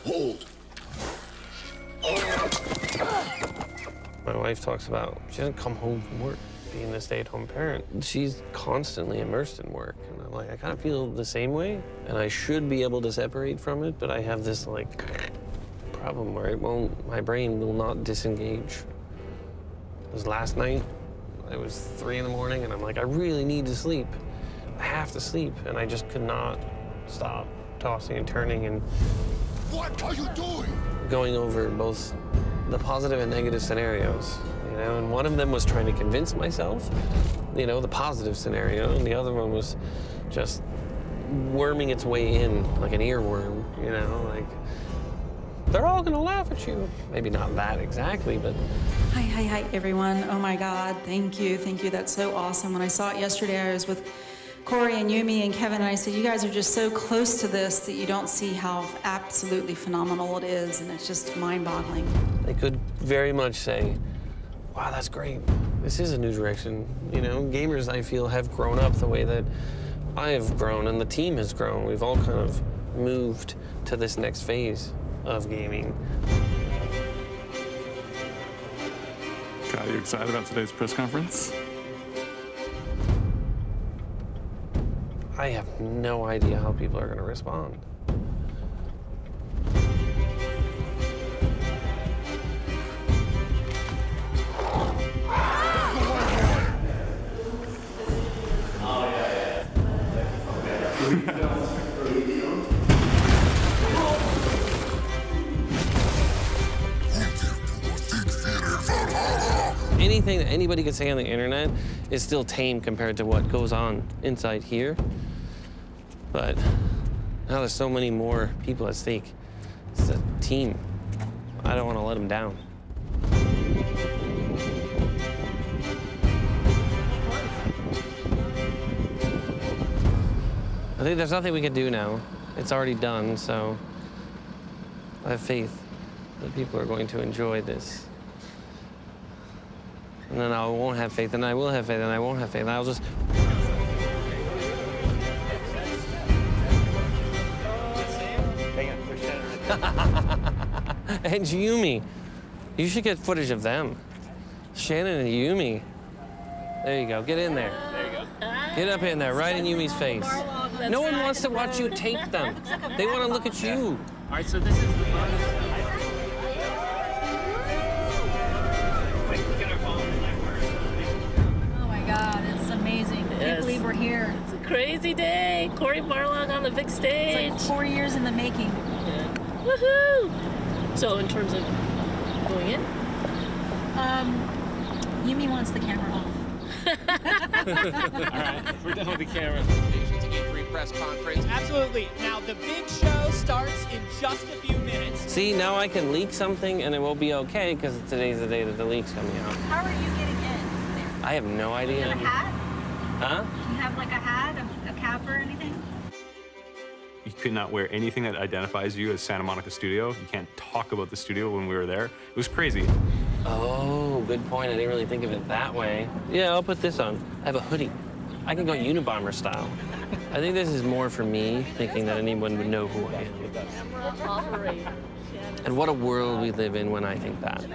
Hold. My wife talks about she doesn't come home from work being a stay-at-home parent. She's constantly immersed in work. And I'm like, I kind of feel the same way. And I should be able to separate from it, but I have this like problem where my brain will not disengage. It was last night. It was 3 in the morning and I'm like, I really need to sleep. I have to sleep. And I just could not stop tossing and turning and What are you doing? going over both the positive and negative scenarios. You know, and one of them was trying to convince myself, you know, the positive scenario, and the other one was just worming its way in like an earworm, you know, like, they're all gonna laugh at you. Maybe not that exactly, but. Hi, everyone. Oh my God, thank you. That's so awesome. When I saw it yesterday, I was with Corey and Yumi and Kevin, and I said, you guys are just so close to this that you don't see how absolutely phenomenal it is, and it's just mind-boggling. They could very much say, wow, that's great. This is a new direction. You know, gamers, I feel, have grown up the way that I have grown and the team has grown. We've all kind of moved to this next phase of gaming. Are you excited about today's press conference? I have no idea how people are going to respond. Anything that anybody could say on the internet is still tame compared to what goes on inside here. But now there's so many more people at stake. It's a team. I don't want to let them down. I think there's nothing we can do now. It's already done, so I have faith that people are going to enjoy this And then I won't have faith, and I will have faith, and I won't have faith, and I'll just... And Yumi. You should get footage of them. Shannon and Yumi. There you go. Get in there. There you go. Get up in there, right in Yumi's face. No one wants to watch you tape them. They want to look at you. All right, so this is the bonus. Oh my God, it's amazing. I can't believe we're here. It's a crazy day. Corey Barlog on the big stage. It's like 4 years in the making. Yeah. Woohoo! So in terms of going in? Yumi wants the camera off. All right, we're done with the camera. To E3 press conference. Absolutely. Now, the big show starts in just a few minutes. See, now I can leak something, and it will be okay, because today's the day that the leak's coming out. How are you getting in there? I have no Do you idea. have a hat? Huh? Do you have like a hat, a cap or anything? You could not wear anything that identifies you as Santa Monica Studio. You can't talk about the studio when we were there. It was crazy. Oh, good point. I didn't really think of it that way. Yeah, I'll put this on. I have a hoodie. I can go Unabomber style. I think this is more for me, thinking that anyone would know who I am. And what a world we live in when I think that.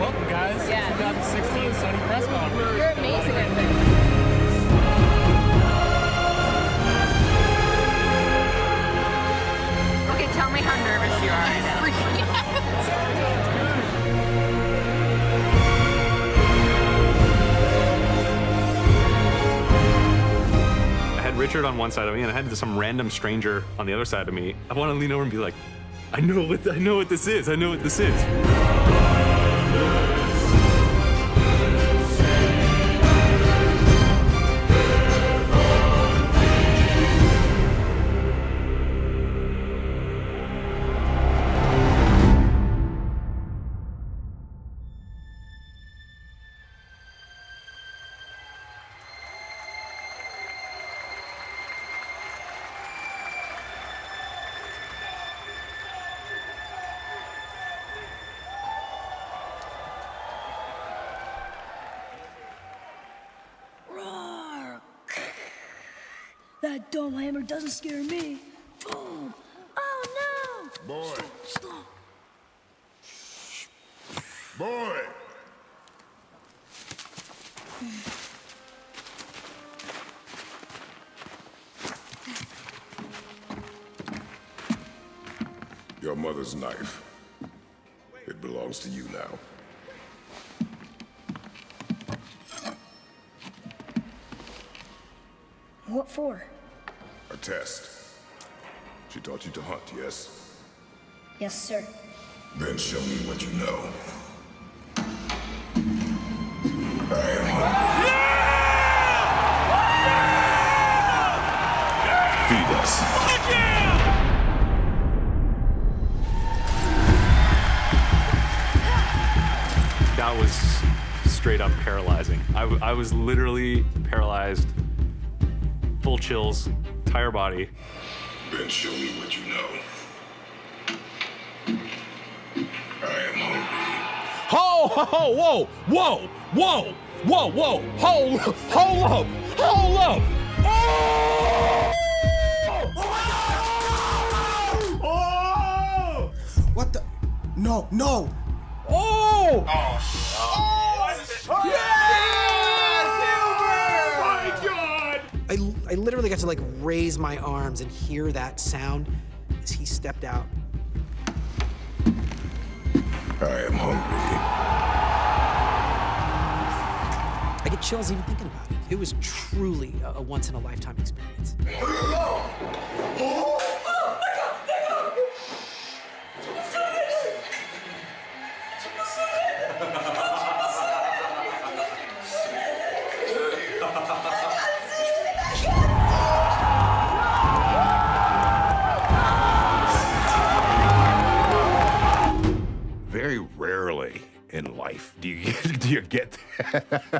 Welcome, guys. Yeah. 2016 Sony press conference. You're amazing at this. Okay, tell me how nervous you are. I'm freaking out. I had Richard on one side of me, and I had some random stranger on the other side of me. I want to lean over and be like, I know what this is. I know what this is. Roar! That dome hammer doesn't scare me. Boom! Oh no! Boy. Stop! Boy! Your mother's knife. It belongs to you now. What for? A test. She taught you to hunt, yes? Yes, sir. Then show me what you know. I am hungry. Feed us. That was straight up paralyzing. I was literally paralyzed, full chills, entire body. Then show me what you know. I am hungry. Ho, ho, ho, whoa, whoa, whoa, whoa, whoa, hold up, hold up. Oh! Oh! What the? No, no! Oh! I literally got to like raise my arms and hear that sound as he stepped out. I am hungry. I get chills even thinking about it. It was truly a once-in-a-lifetime experience. Very rarely in life do you get that.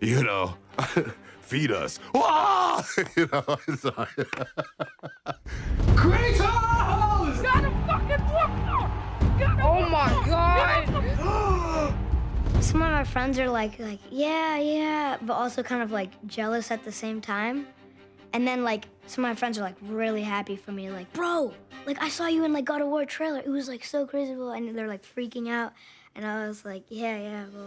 You know, feed us. Ah! You know, it's like Kratos! Got him fucking whooped! Oh my god! Some of my friends are like, yeah, but also kind of like jealous at the same time. And then like some of my friends are like really happy for me, like, bro, like I saw you in like God of War trailer. It was like so crazy, and they're like freaking out. And I was like, yeah, blah,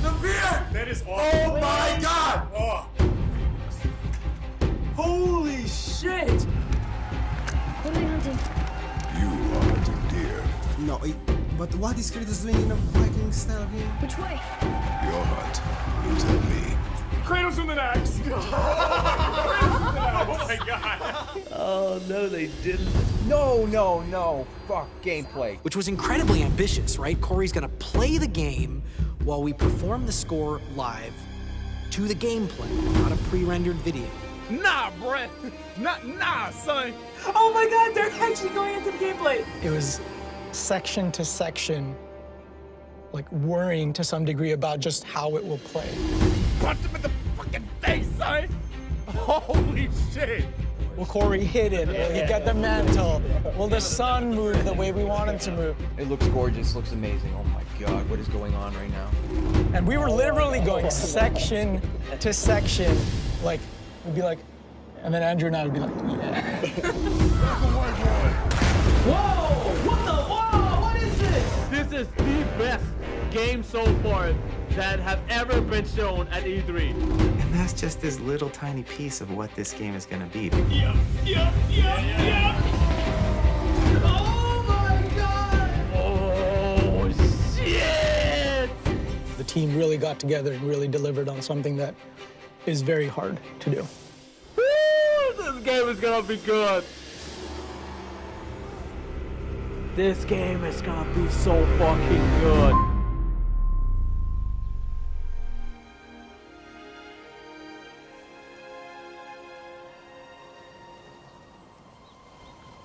blah, blah. That is awesome. Oh my god! Oh. Holy shit! What are you hunting? you are hunting deer. No, but what is Kratos doing in a Viking style game? Which way? Your hunt. You tell me. Kratos with an axe. Oh my god. Oh, no, they didn't. No. Fuck gameplay. Which was incredibly ambitious, right? Corey's gonna play the game while we perform the score live to the gameplay, not a pre-rendered video. Nah, bruh. Nah, son. Oh my god, they're actually going into the gameplay. It was section to section, like worrying to some degree about just how it will play. Punch him in the fucking face, son. Holy shit. Will Corey hit it? Will he get the mantle? Will the sun move the way we want him to move? It looks gorgeous, looks amazing. Oh my god, what is going on right now? And we were literally going section to section, like, we'd be like, and then Andrew and I would be like, yeah. What is this? This is the best game so far that have ever been shown at E3. And that's just this little tiny piece of what this game is gonna be. Yep. Oh my god! Oh shit! The team really got together and really delivered on something that is very hard to do. Woo! This game is gonna be good. This game is gonna be so fucking good.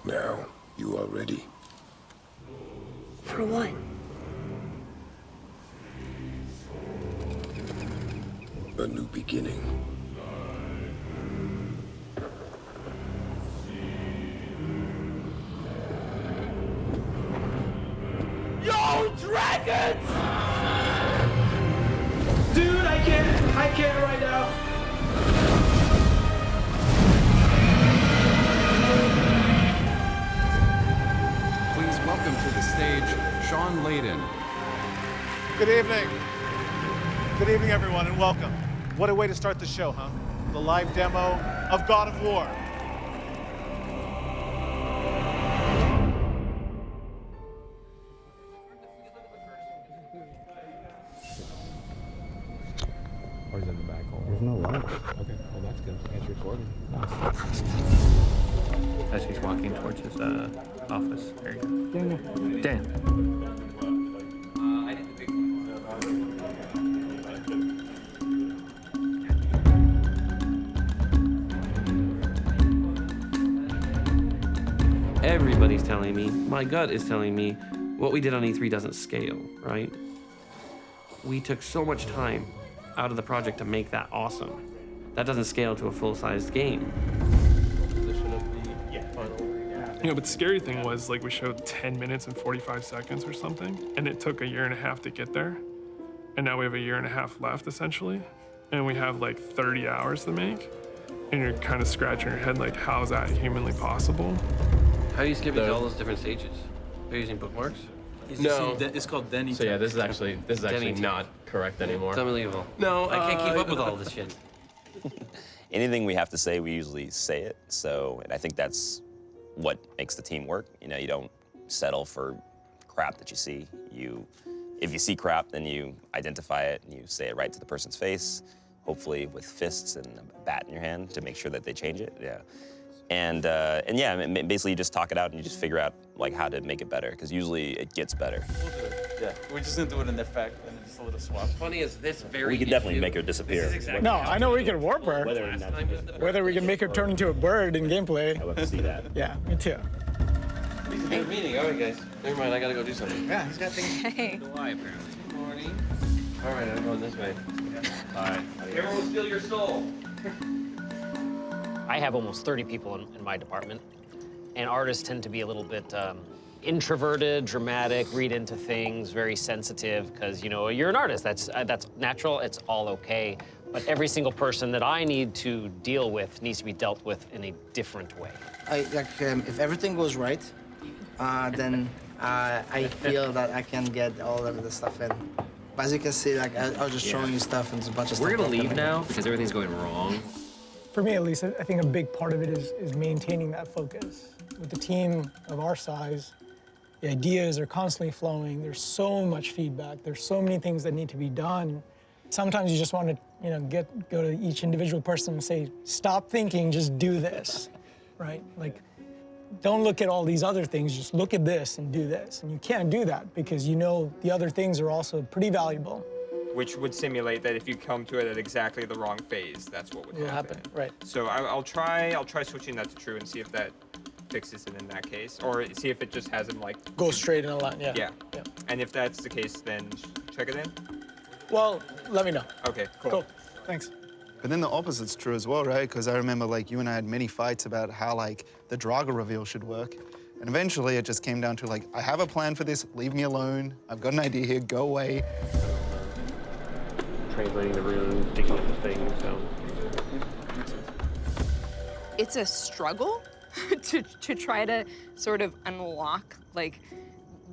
Now, you are ready. For what? A new beginning. Yo, dragons! Dude, I can't right now. Please welcome to the stage, Sean Layden. Good evening. Good evening, everyone, and welcome. What a way to start the show, huh? The live demo of God of War. Or is it in the back hole? There's no light. Okay, well that's good. It's recording. As he's walking towards his office. There you go. Dan. Everybody's telling me, my gut is telling me, what we did on E3 doesn't scale, right? We took so much time out of the project to make that awesome. That doesn't scale to a full-sized game. You know, but the scary thing was, like, we showed 10 minutes and 45 seconds or something, and it took a year and a half to get there. And now we have a year and a half left, essentially. And we have, like, 30 hours to make. And you're kind of scratching your head, like, how is that humanly possible? How do you skip into all those different stages? Are you using bookmarks? No, it's called Denny. So yeah, this is actually not correct anymore. It's unbelievable. No, I can't keep up with all this shit. Anything we have to say, we usually say it. So, and I think that's what makes the team work. You know, you don't settle for crap that you see. You If you see crap, then you identify it and you say it right to the person's face, hopefully with fists and a bat in your hand to make sure that they change it. Yeah. And yeah, basically you just talk it out and you just figure out like how to make it better, because usually it gets better. We'll do it. Yeah, we're just gonna do it in effect and just a little swap. Funny is this very. We could definitely make her disappear. No, I know we can warp her. Whether we can make her turn into a bird in gameplay. I love to see that. Yeah, me too. It's a good meeting. All right, guys. Never mind. I gotta go do something. Yeah, he's got things. Hey. Why apparently? Good morning. All right, I'm going this way. Bye. Everyone will steal your soul. I have almost 30 people in my department, and artists tend to be a little bit introverted, dramatic, read into things, very sensitive, because, you know, you're an artist. That's natural. It's all okay. But every single person that I need to deal with needs to be dealt with in a different way. If everything goes right, then I feel that I can get all of the stuff in. But as you can see, like I was just showing you stuff and there's a bunch of stuff. We're gonna leave now because everything's going wrong. For me, at least, I think a big part of it is maintaining that focus. With the team of our size, the ideas are constantly flowing. There's so much feedback. There's so many things that need to be done. Sometimes you just want to, you know, go to each individual person and say, stop thinking, just do this, right? Like, don't look at all these other things, just look at this and do this. And you can't do that because you know the other things are also pretty valuable. Which would simulate that if you come to it at exactly the wrong phase, that's what would happen. Right. So I'll try switching that to true and see if that fixes it in that case, or see if it just has him like go straight in a line. Yeah. Yeah. And if that's the case, then check it in. Well, let me know. Okay. Cool. Cool. Thanks. But then the opposite's true as well, right? Because I remember like you and I had many fights about how like the Draga reveal should work. And eventually it just came down to like, I have a plan for this, leave me alone. I've got an idea here, go away. Translating the room, digging up the thing, so. It's a struggle to try to sort of unlock like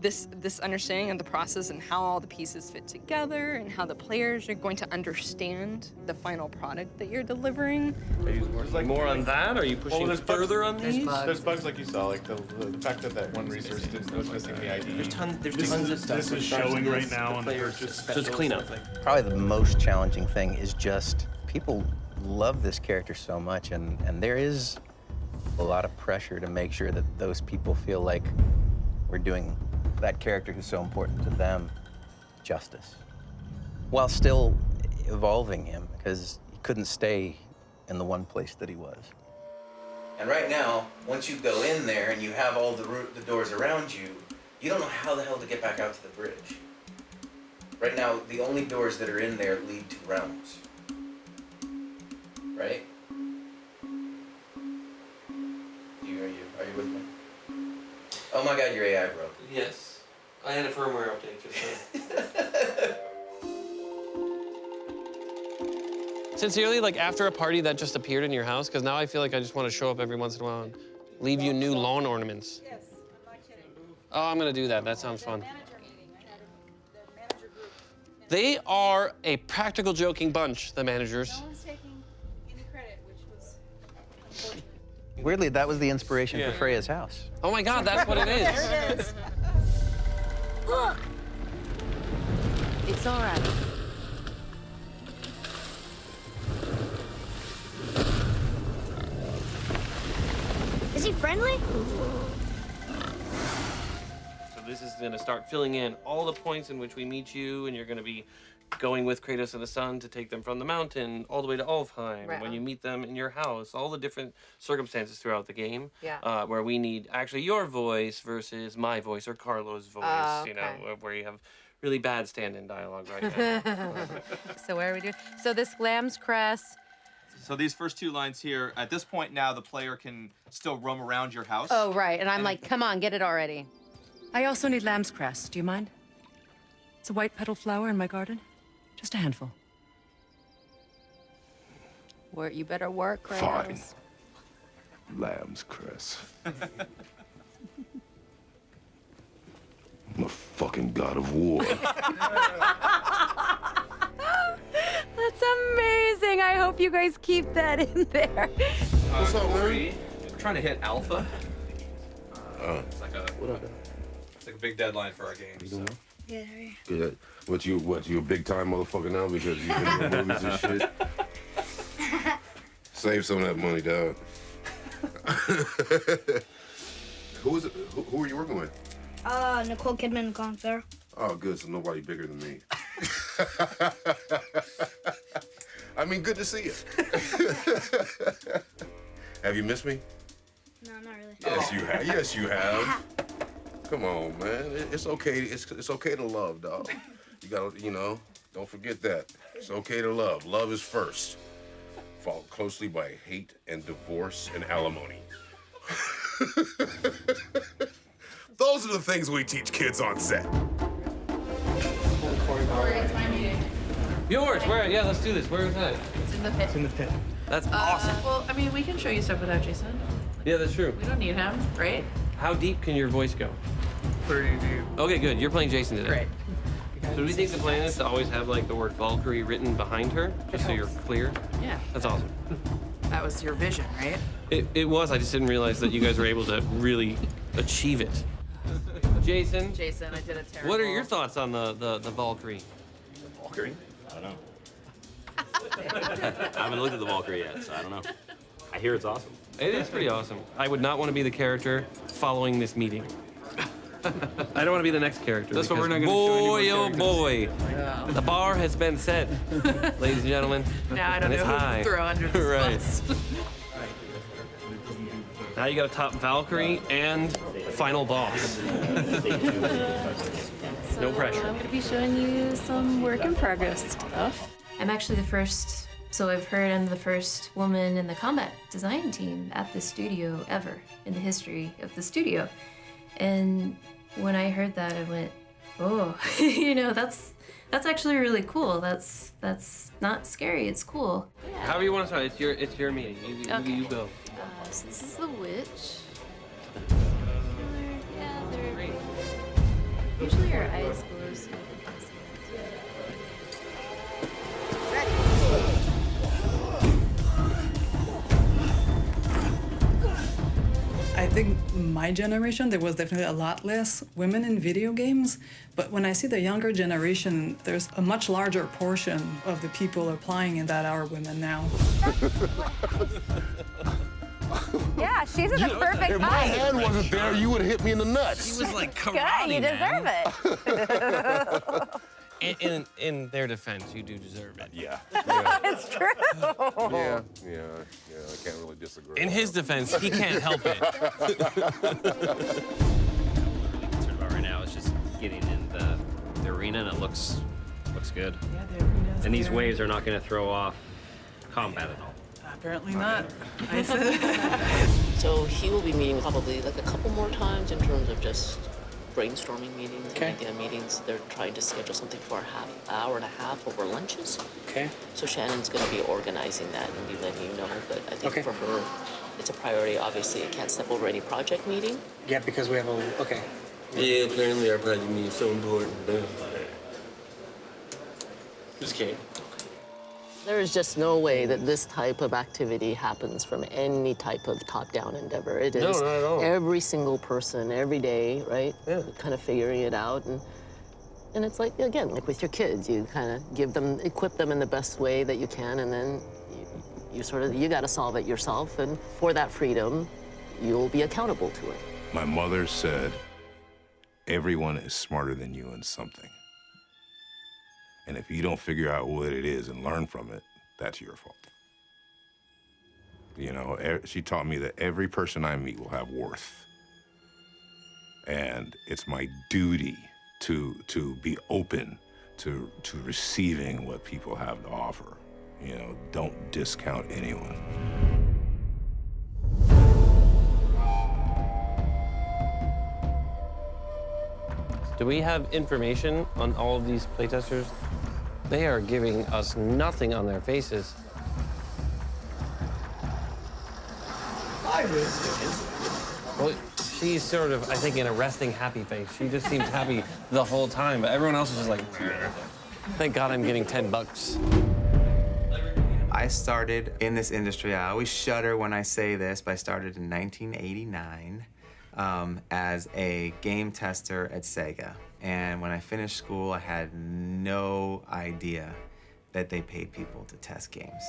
this understanding of the process and how all the pieces fit together and how the players are going to understand the final product that you're delivering. Are you working more on that? Are you pushing further on these? There's bugs like you saw, like the fact that one resource was missing the ID. There's tons of stuff. This is showing right now on the purchase. So it's cleanup. Probably the most challenging thing is just people love this character so much, and there is a lot of pressure to make sure that those people feel like we're doing that character who's so important to them justice, while still evolving him, because he couldn't stay in the one place that he was. And right now, once you go in there and you have all the doors around you, you don't know how the hell to get back out to the bridge. Right now, the only doors that are in there lead to realms. Right? Are you with me? Oh my God, your AI broke. Yes. I had a firmware update just now. Sincerely, like after a party that just appeared in your house, because now I feel like I just want to show up every once in a while and leave you new lawn ornaments. Yes, I'm not kidding. Oh, I'm gonna do that. That sounds fun. They are a practical joking bunch, the managers. No one's taking any credit, which was unfortunate. Weirdly, that was the inspiration for Freya's house. Oh my God, that's what it is. There it is. Look! It's all right. Is he friendly? So this is going to start filling in all the points in which we meet you, and you're going to be going with Kratos and the sun to take them from the mountain all the way to Alfheim. Right. When you meet them in your house, all the different circumstances throughout the game, Yeah. where we need actually your voice versus my voice or Carlo's voice. Oh, You know, okay. where you have really bad stand-in dialogue right now. So where are we doing? So this lamb's crest. So these first two lines here, at this point now, the player can still roam around your house. Oh, right. And I'm like, come on, get it already. I also need lamb's cress. Do you mind? It's a white petal flower in my garden. Just a handful. You better work, Kratos. Fine. Lamb's cress. I'm a fucking god of war. That's amazing. I hope you guys keep that in there. What's up, Larry? We're trying to hit alpha. It's like a big deadline for our game. So. Good, how are you? Good. What you a big time motherfucker now because you've been doing movies and shit? Save some of that money, dog. Who are you working with? Nicole Kidman and Colin Farrell. Oh, good. So nobody bigger than me. I mean, good to see you. Have you missed me? No, not really. Yes, you have. Yes, you have. Come on, man. It's okay. It's okay to love, dog. You gotta, don't forget that. It's okay to love. Love is first, followed closely by hate and divorce and alimony. Those are the things we teach kids on set. It's my meeting. Yours? Where? Yeah, let's do this. Where is that? It's in the pit. It's in the pit. That's awesome. Well, I mean, we can show you stuff without Jason. Yeah, that's true. We don't need him, right? How deep can your voice go? Pretty deep. Okay, good. You're playing Jason today. Great. So do we think the plan is to always have like the word Valkyrie written behind her, just so you're clear? Yeah. That's awesome. That was your vision, right? It was. I just didn't realize that you guys were able to really achieve it. Jason, Jason, I did a terrible. what are your thoughts on the Valkyrie? Valkyrie? I don't know. I haven't looked at the Valkyrie yet, so I don't know. I hear it's awesome. It is pretty awesome. I would not want to be the character following this meeting. I don't want to be the next character. That's what we're because not gonna show any more boy, characters. the bar has been set, ladies and gentlemen. Now I don't and know it's who high. to throw under this Right. bus. Now you got to top Valkyrie and final boss. No pressure. I'm going to be showing you some work in progress stuff. I'm actually the first, so I've heard I'm the first woman in the combat design team at the studio ever in the history of the studio. And when I heard that, I went, oh, that's actually really cool. That's not scary. It's cool. However you want to start, it's your meeting. You go. So this is the witch. Yeah, they're usually her eyes glow. So I think my generation, there was definitely a lot less women in video games. But when I see the younger generation, there's a much larger portion of the people applying in that are women now. Yeah, she's in the perfect If my height. hand wasn't there, you would have hit me in the nuts. She was like Good, karate, you deserve it. In their defense, you do deserve it. Yeah. It's true. Yeah, I can't really disagree. In his defense, he can't help it. Concerned about right now is just getting in the arena, and it looks good. Yeah, the arena's And these there. waves are not going to throw off combat at all. Apparently not. I said. So he will be meeting probably like a couple more times in terms of just brainstorming meetings and idea meetings. They're trying to schedule something for a hour and a half over lunches. Okay. So Shannon's going to be organizing that and be letting you know. But I think for her, it's a priority. Obviously, it can't step over any project meeting. Yeah, because we have a. Okay. Yeah, apparently our project meeting is so important. Just kidding. There is just no way that this type of activity happens from any type of top-down endeavor. It is No, not at all. every single person, every day, right? Yeah. Kind of figuring it out. And it's like, again, like with your kids, you kind of equip them in the best way that you can, and then you got to solve it yourself. And for that freedom, you'll be accountable to it. My mother said, everyone is smarter than you in something. And if you don't figure out what it is and learn from it, that's your fault. You know, she taught me that every person I meet will have worth. And it's my duty to be open to receiving what people have to offer. You know, don't discount anyone. Do we have information on all of these playtesters? They are giving us nothing on their faces. Well, she's sort of, I think, in a resting happy face. She just seems happy the whole time, but everyone else is just like, thank God I'm getting $10. I started in this industry. I always shudder when I say this, but I started in 1989 as a game tester at Sega. And when I finished school, I had no idea that they paid people to test games.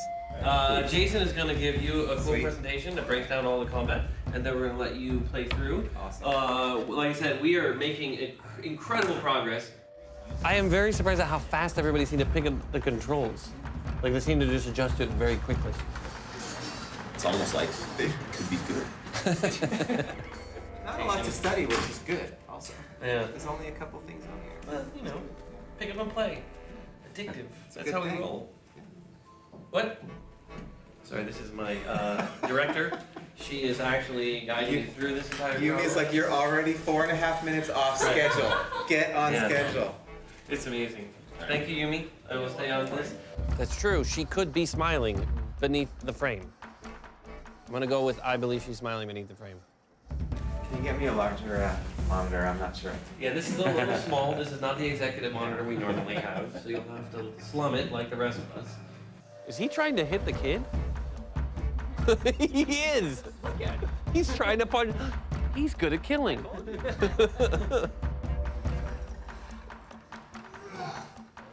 Jason is going to give you a cool Sweet. presentation that breaks down all the combat, and then we're going to let you play through. Awesome. Like I said, we are making incredible progress. I am very surprised at how fast everybody seemed to pick up the controls. Like they seem to just adjust to it very quickly. It's almost like they could be good. Not a lot to study, which is good, also. Yeah. There's only a couple things on here. Well, you know, pick up and play. Addictive. It's a That's good how we thing. roll. What? Sorry, this is my director. She is actually guiding me through this entire Yumi is like, you're already 4.5 minutes off schedule. Get on schedule. It's amazing. Thank you, Yumi. I will stay on this. That's true. She could be smiling beneath the frame. I'm gonna go with I believe she's smiling beneath the frame. Can you get me a larger monitor? I'm not sure. Yeah, this is a little small. This is not the executive monitor we normally have, so you'll have to slum it like the rest of us. Is he trying to hit the kid? He is. He's trying to punch. He's good at killing.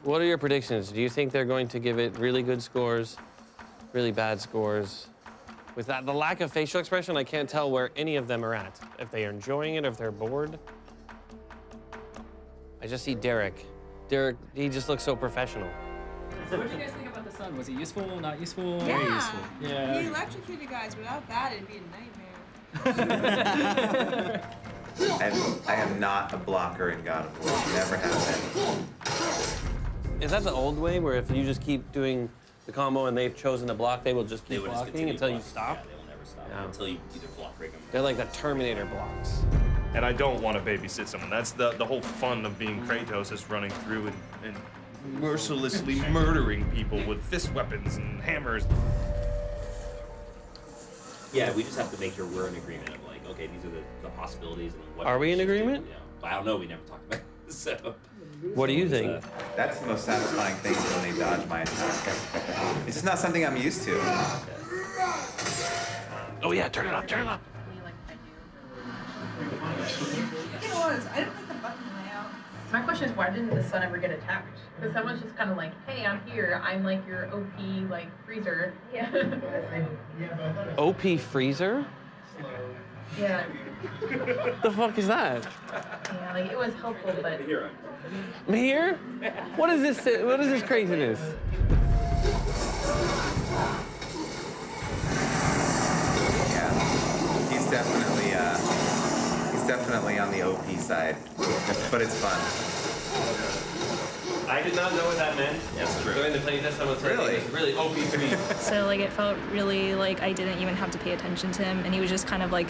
What are your predictions? Do you think they're going to give it really good scores, really bad scores? With that, the lack of facial expression, I can't tell where any of them are at. If they are enjoying it, if they're bored. I just see Derek. Derek, he just looks so professional. So what do you guys think about the sun? Was it useful, not useful? Yeah. Very useful. Yeah. He electrocuted guys. Without that, it'd be a nightmare. I am not a blocker in God of War. Never have been. Is that the old way, where if you just keep doing the combo and they've chosen to block, they will just keep blocking until you stop? Yeah, they will never stop until you either block break them. They're like the Terminator blocks. And I don't want to babysit someone. That's the whole fun of being Kratos, is running through and mercilessly murdering people with fist weapons and hammers. Yeah, we just have to make sure we're in agreement of like, okay, these are the possibilities and what. Are we in should do. agreement? Yeah. I don't know. We never talked about it, so. What do you think? That's the most satisfying thing, is when they dodge my attack. It's just not something I'm used to. Oh yeah, turn it up, turn it up. It was. I didn't like the button layout. My question is, why didn't the sun ever get attacked? Because someone's just kind of like, hey, I'm here. I'm like your OP, like, freezer. Yeah. OP freezer? Yeah. The fuck is that? Yeah, like, it was helpful, but... I'm here? What is this? What is this craziness? Yeah, he's definitely on the OP side, but it's fun. I did not know what that meant. Yes, true. During the playtest, someone said Really? it was really OP to me. So like it felt really like I didn't even have to pay attention to him, and he was just kind of like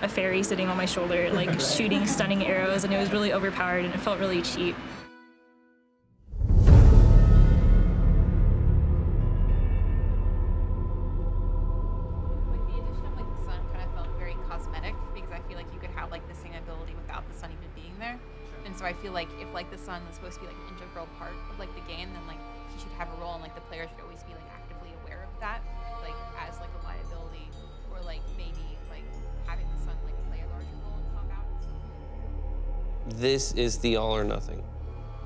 a fairy sitting on my shoulder, like shooting stunning arrows, and it was really overpowered and it felt really cheap. With the addition of like the sun, kind of felt very cosmetic because I feel like you could have like the same ability without the sun even being there. And so I feel like if like the sun was supposed to be like an integral part of like the game, then like he should have a role, and like the player should always be like actively aware of that, like as like a liability, or like maybe like having the sun like play a larger role in combat. This is the all or nothing.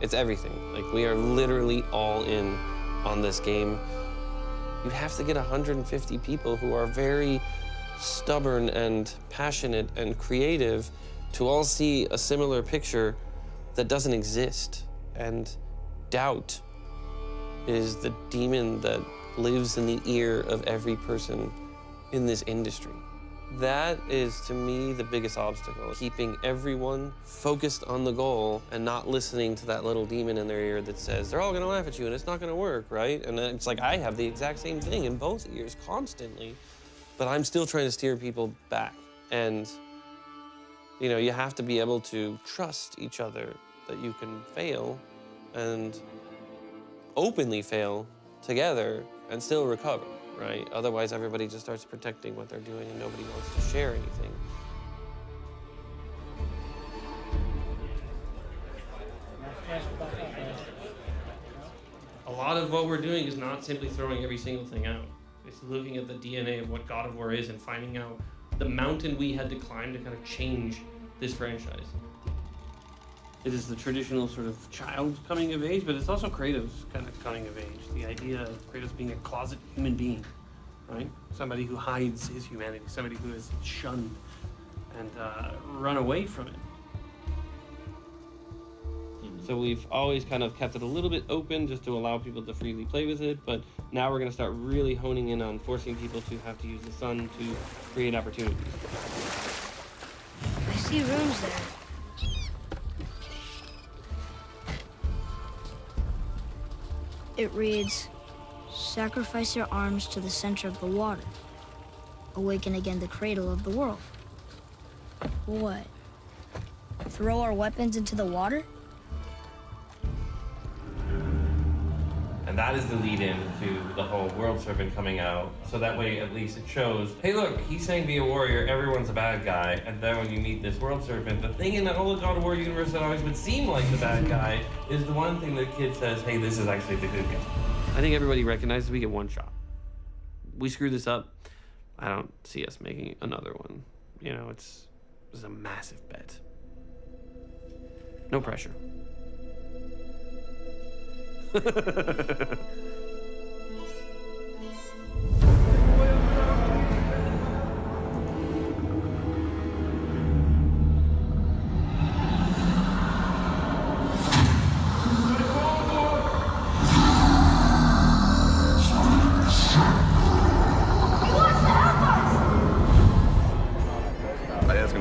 It's everything. Like, we are literally all in on this game. You have to get 150 people who are very stubborn and passionate and creative to all see a similar picture that doesn't exist. And doubt is the demon that lives in the ear of every person in this industry. That is, to me, the biggest obstacle, keeping everyone focused on the goal and not listening to that little demon in their ear that says, they're all gonna laugh at you and it's not gonna work, right? And it's like, I have the exact same thing in both ears constantly, but I'm still trying to steer people back. And, you know, you have to be able to trust each other that you can fail and openly fail together and still recover. Right? Otherwise, everybody just starts protecting what they're doing and nobody wants to share anything. A lot of what we're doing is not simply throwing every single thing out. It's looking at the DNA of what God of War is and finding out the mountain we had to climb to kind of change this franchise. It is the traditional sort of child coming of age, but it's also Kratos kind of coming of age. The idea of Kratos being a closet human being, right? Somebody who hides his humanity, somebody who is shunned and run away from it. So we've always kind of kept it a little bit open just to allow people to freely play with it, but now we're going to start really honing in on forcing people to have to use the sun to create opportunities. I see runes there. It reads, sacrifice your arms to the center of the water. Awaken again the cradle of the world. What? Throw our weapons into the water? And that is the lead-in to the whole World Serpent coming out. So that way, at least it shows, hey look, he's saying be a warrior, everyone's a bad guy. And then when you meet this World Serpent, the thing in the whole God of War universe that always would seem like the bad guy is the one thing the kid says, hey, this is actually the good guy. I think everybody recognizes we get one shot. We screw this up, I don't see us making another one. You know, it's a massive bet. No pressure.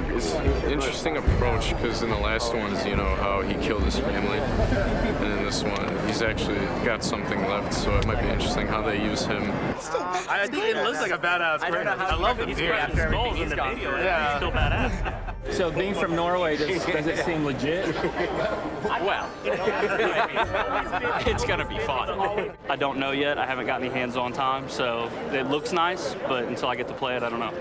It's an interesting approach because in the last ones, you know, how he killed his family. And in this one, he's actually got something left, so it might be interesting how they use him. I think it looks like a badass Kratos. I love the beard after everything he's gone through. Yeah. He's still badass. So being from Norway, does it seem legit? Well, it's gonna be fun. I don't know yet. I haven't got any hands-on time, so it looks nice, but until I get to play it, I don't know.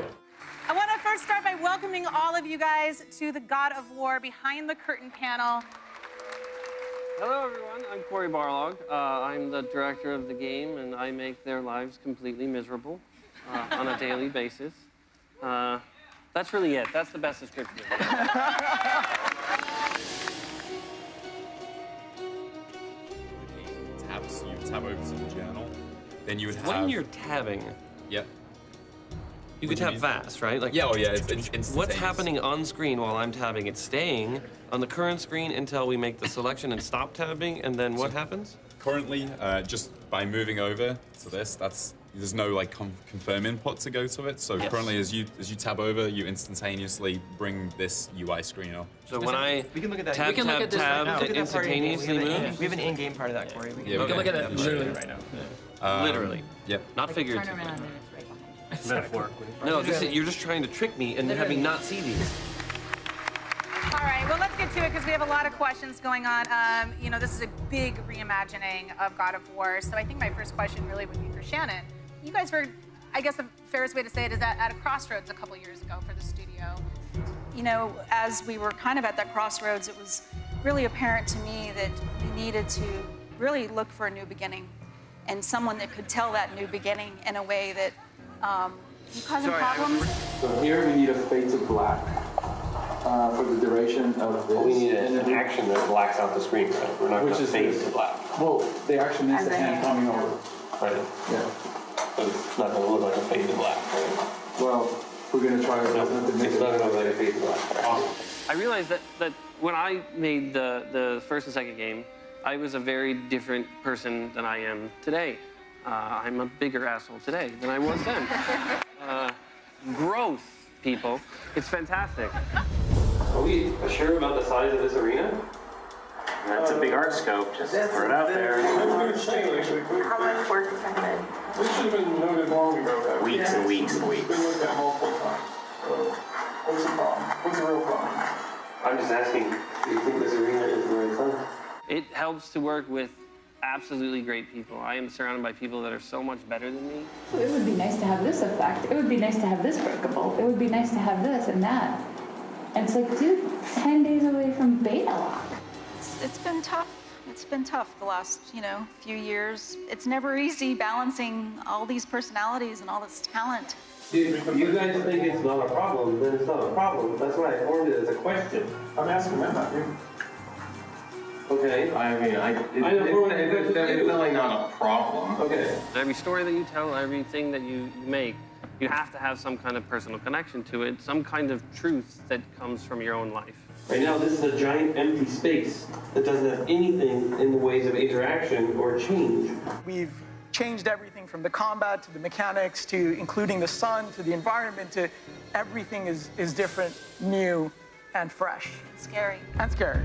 I want to first start by welcoming all of you guys to the God of War Behind the Curtain panel. Hello, everyone. I'm Corey Barlog. I'm the director of the game, and I make their lives completely miserable on a daily basis. That's really it. That's the best description. You tab over to the journal, then you would have... When you're tabbing... Yeah. You could tap fast, right? Like, yeah, oh yeah, it's instantaneous. What's happening on screen while I'm tabbing? It's staying on the current screen until we make the selection and stop tabbing, and then what happens? Currently, just by moving over to this, there's no like confirm input to go to it. So yes. Currently, as you tab over, you instantaneously bring this UI screen up. So when I tab, it instantaneously moves? We have an in-game part of that, Corey. We can look at it literally right now. Literally. Yep. Not figuratively. Turn around and it's right behind you. Metaphorically. No, you're just trying to trick me and have me not see these. All right, well, let's get to it because we have a lot of questions going on. You know, this is a big reimagining of God of War. So I think my first question really would be for Shannon. You guys were, I guess the fairest way to say it is at a crossroads a couple years ago for the studio. You know, as we were kind of at that crossroads, it was really apparent to me that we needed to really look for a new beginning and someone that could tell that new beginning in a way that causing problems. So here we need a fade to black for the duration of this. We need an action that blacks out the screen, right? We're not going to fade to black. Well, the action is the hand coming over. Right. Yeah. But it's not going to look like a fade to black, right? Well, we're going to try our best not to make it's it not going to look like a fade to black. Awesome. I realized that when I made the first and second game, I was a very different person than I am today. I'm a bigger asshole today than I was then. Growth, people. It's fantastic. Are we sure about the size of this arena? That's a big art scope. Just throw it out there. How much work is ahead? We should have been noted long ago. Weeks and weeks and weeks. We looked at multiple times. So, what's the problem? What's the real problem? I'm just asking, do you think this arena is the right size? It helps to work with absolutely great people. I am surrounded by people that are so much better than me. It would be nice to have this effect. It would be nice to have this breakable. It would be nice to have this and that. And it's like, dude, 10 days away from beta lock. It's been tough. It's been tough the last, few years. It's never easy balancing all these personalities and all this talent. If you guys think it's not a problem, then it's not a problem. That's why I formed it as a question. I'm asking them, not you. Okay. I mean, it's definitely not a problem. Okay. Every story that you tell, everything that you make, you have to have some kind of personal connection to it, some kind of truth that comes from your own life. Right now, this is a giant empty space that doesn't have anything in the ways of interaction or change. We've changed everything from the combat to the mechanics to including the sun to the environment to everything is different, new, and fresh. Scary. And scary.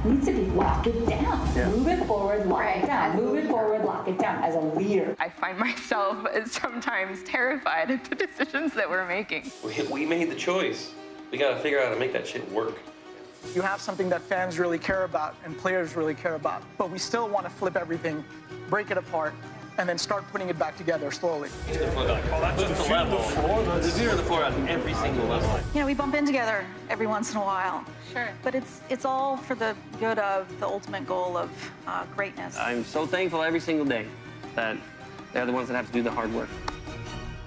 Needs to be lock it down. Yeah. Move it forward, lock it down. Move it forward, lock it down as a leader. I find myself sometimes terrified at the decisions that we're making. We made the choice. We gotta figure out how to make that shit work. You have something that fans really care about and players really care about, but we still want to flip everything, break it apart, and then start putting it back together slowly. That's just the level. The 0 to 4 on every single level. You know, we bump in together every once in a while. Sure. But it's all for the good of the ultimate goal of greatness. I'm so thankful every single day that they're the ones that have to do the hard work.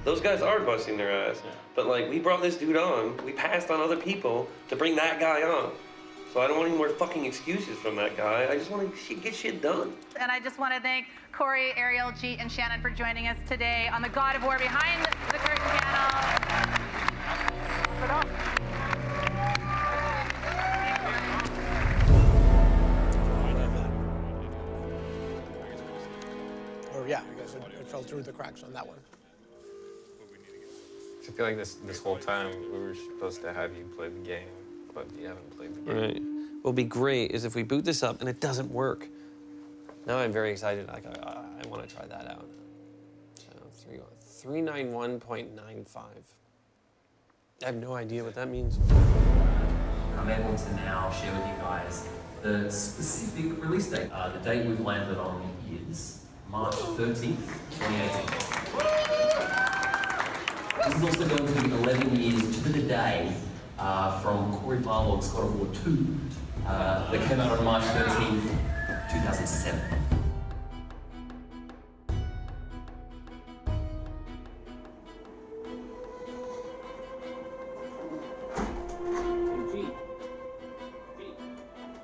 Those guys are busting their ass. But like, we brought this dude on, we passed on other people to bring that guy on. So I don't want any more fucking excuses from that guy. I just want to get shit done. And I just want to thank Corey, Ariel, Jeet, and Shannon for joining us today on the God of War Behind the Curtain panel. Or yeah, I guess it fell through the cracks on that one. I feel like this whole time we were supposed to have you play the game, but you haven't played the game. Right. What'll be great is if we boot this up and it doesn't work. Now I'm very excited. Like I want to try that out. So 391.95. I have no idea what that means. I'm able to now share with you guys the specific release date. The date we've landed on is March 13th, 2018. This is also going to be 11 years to the day from Corey Barlog's God of War 2 that came out on March 13th, 2007.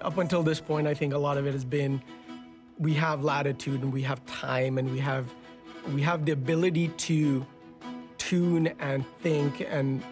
Up until this point, I think a lot of it has been we have latitude and we have time and we have the ability to tune and think and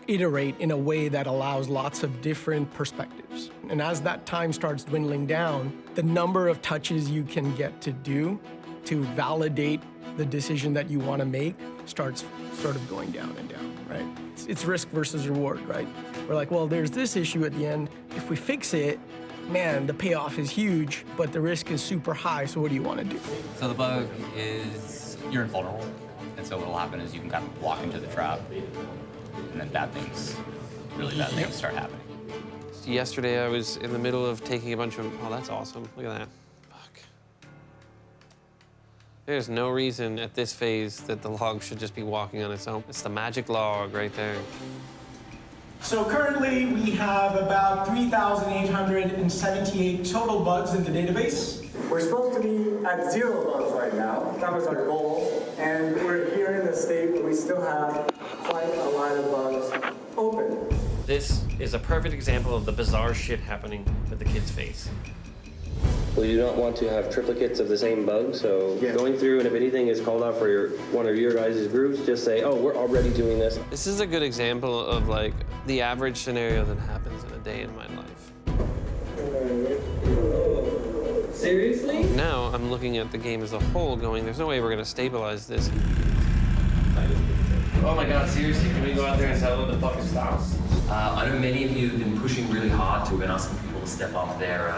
iterate in a way that allows lots of different perspectives. And as that time starts dwindling down, the number of touches you can get to do to validate the decision that you want to make starts sort of going down and down, right? It's risk versus reward, right? We're like, well, there's this issue at the end. If we fix it, man, the payoff is huge, but the risk is super high, so what do you want to do? So the bug is you're invulnerable. And so what'll happen is you can kind of walk into the trap, and then really bad things start happening. Yesterday I was in the middle of taking a bunch of, oh, that's awesome. Look at that. Fuck. There's no reason at this phase that the log should just be walking on its own. It's the magic log right there. So currently we have about 3,878 total bugs in the database. We're supposed to be at 0 bugs right now. That was our goal. And we're here in a state where we still have quite a lot of bugs open. This is a perfect example of the bizarre shit happening with the kid's face. Well, you don't want to have triplicates of the same bug, so going through and if anything is called out for one of your guys' groups, just say, oh, we're already doing this. This is a good example of like the average scenario that happens in a day in my life. Seriously? Now I'm looking at the game as a whole going, there's no way we're gonna stabilize this. Oh my God, seriously, can we go out there and tell them to fucking stop? I know many of you have been pushing really hard. We've been asking people to step up their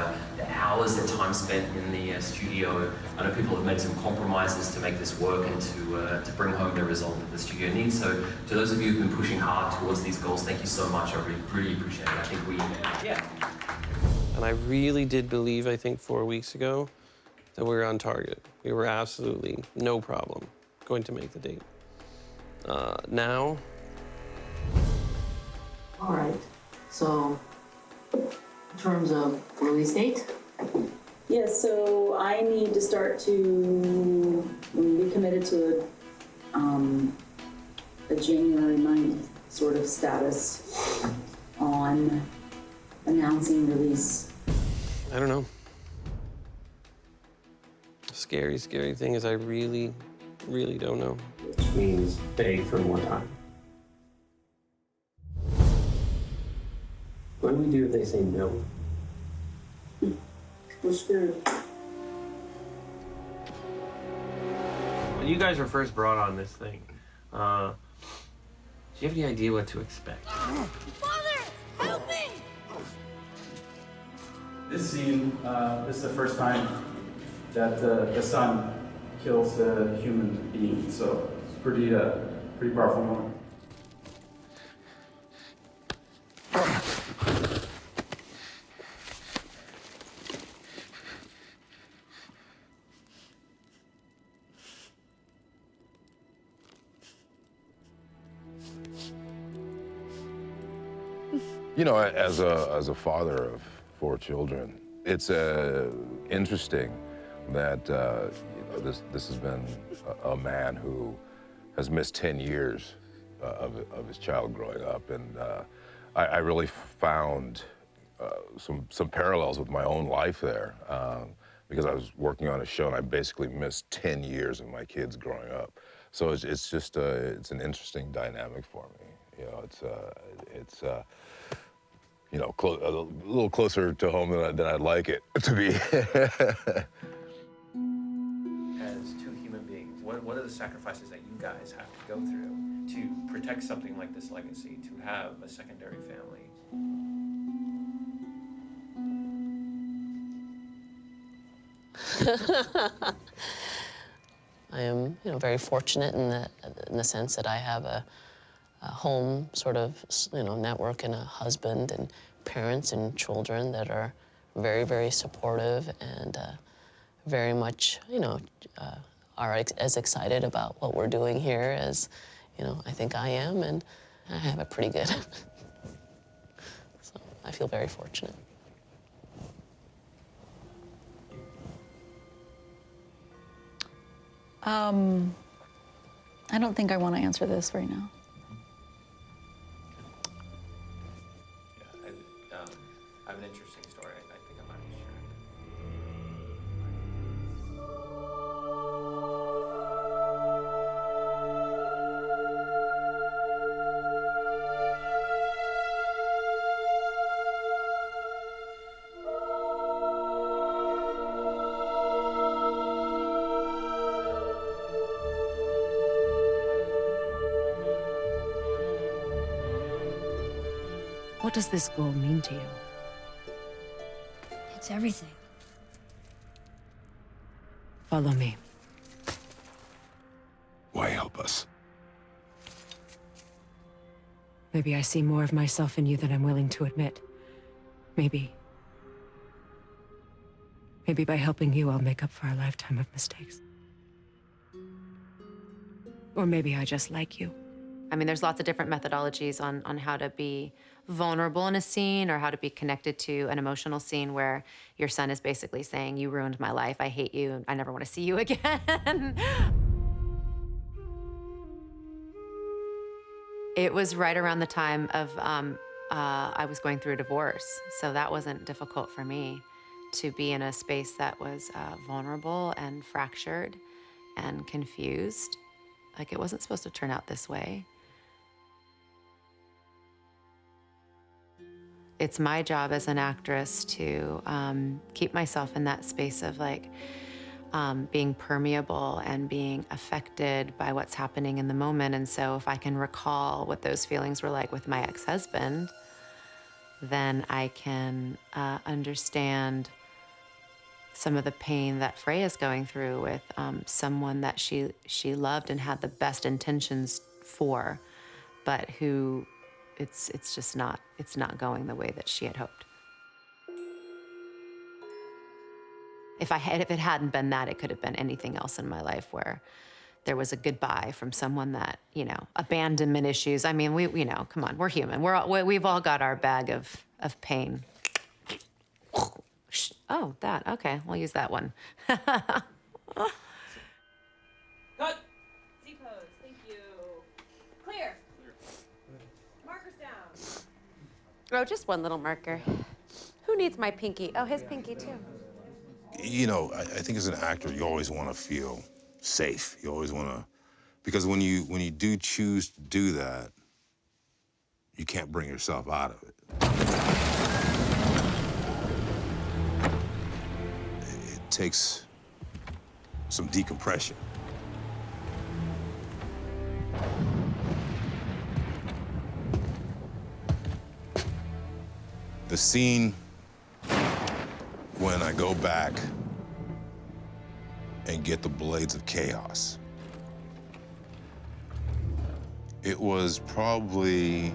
hours, their time spent in the studio. I know people have made some compromises to make this work and to bring home the result that the studio needs. So to those of you who've been pushing hard towards these goals, thank you so much. I really appreciate it. I think And I really did believe, I think 4 weeks ago, that we were on target. We were absolutely no problem going to make the date. Now. All right, so in terms of release date? Yeah, so I need to start to be committed to a January 9th sort of status on announcing release? I don't know. Scary, scary thing is I really, really don't know. Which means beg for more time. What do we do if they say no? We're scared. When you guys were first brought on this thing, do you have any idea what to expect? Father, help me! This scene is the first time that the sun kills a human being, so it's pretty powerful moment. You know, as a father of 4 children, it's interesting that you know, this has been a man who has missed 10 years of his child growing up, and I really found some parallels with my own life there, because I was working on a show and I basically missed 10 years of my kids growing up. So it's just it's an interesting dynamic for me. You know, it's you know, a little closer to home than I'd like it to be. As 2 human beings, what are the sacrifices that you guys have to go through to protect something like this legacy, to have a secondary family? I am, you know, very fortunate in the sense that I have a home sort of, you know, network and a husband and parents and children that are very, very supportive and very much, you know, are as excited about what we're doing here as, you know, I think I am, and I have it pretty good. So I feel very fortunate. I don't think I want to answer this right now. I have an interesting story. I think I might be sharing. What does this goal mean to you? It's everything. Follow me. Why help us? Maybe I see more of myself in you than I'm willing to admit. Maybe by helping you, I'll make up for a lifetime of mistakes. Or maybe I just like you. I mean, there's lots of different methodologies on how to be vulnerable in a scene or how to be connected to an emotional scene where your son is basically saying, you ruined my life, I hate you, I never want to see you again. It was right around the time of, I was going through a divorce, so that wasn't difficult for me to be in a space that was vulnerable and fractured and confused. Like, it wasn't supposed to turn out this way. It's my job as an actress to keep myself in that space of like being permeable and being affected by what's happening in the moment. And so if I can recall what those feelings were like with my ex-husband, then I can understand some of the pain that Freya's going through with someone that she loved and had the best intentions for, but who it's just not going the way that she had hoped. If it hadn't been that, it could have been anything else in my life where there was a goodbye from someone that, you know, abandonment issues. I mean, you know, come on, we're human. We've all got our bag of pain. Oh, that, okay, we'll use that one. Cut. C-pose, thank you. Clear. Markers down. Oh, just one little marker. Who needs my pinky? Oh, his pinky too. You know, I think as an actor, you always want to feel safe. You always want to, because when you do choose to do that, you can't bring yourself out of it. It takes some decompression. The scene when I go back and get the blades of chaos, it was probably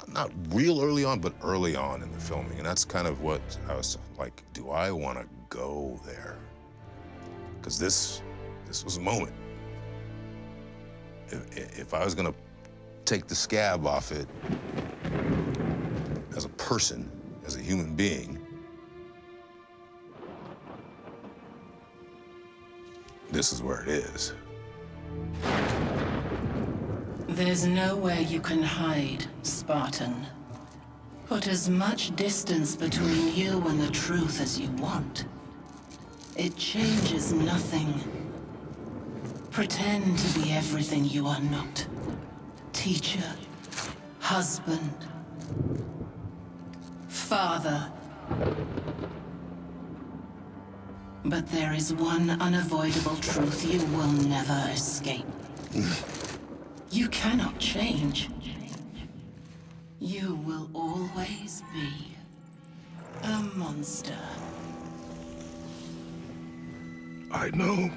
not real early on, but early on in the filming. And that's kind of what I was like, do I want to go there? Because this was a moment. If I was gonna take the scab off it as a person, as a human being, this is where it is. There's nowhere you can hide, Spartan. Put as much distance between you and the truth as you want. It changes nothing. Pretend to be everything you are not. Teacher, husband, father. But there is one unavoidable truth you will never escape. You cannot change. You will always be a monster. I know.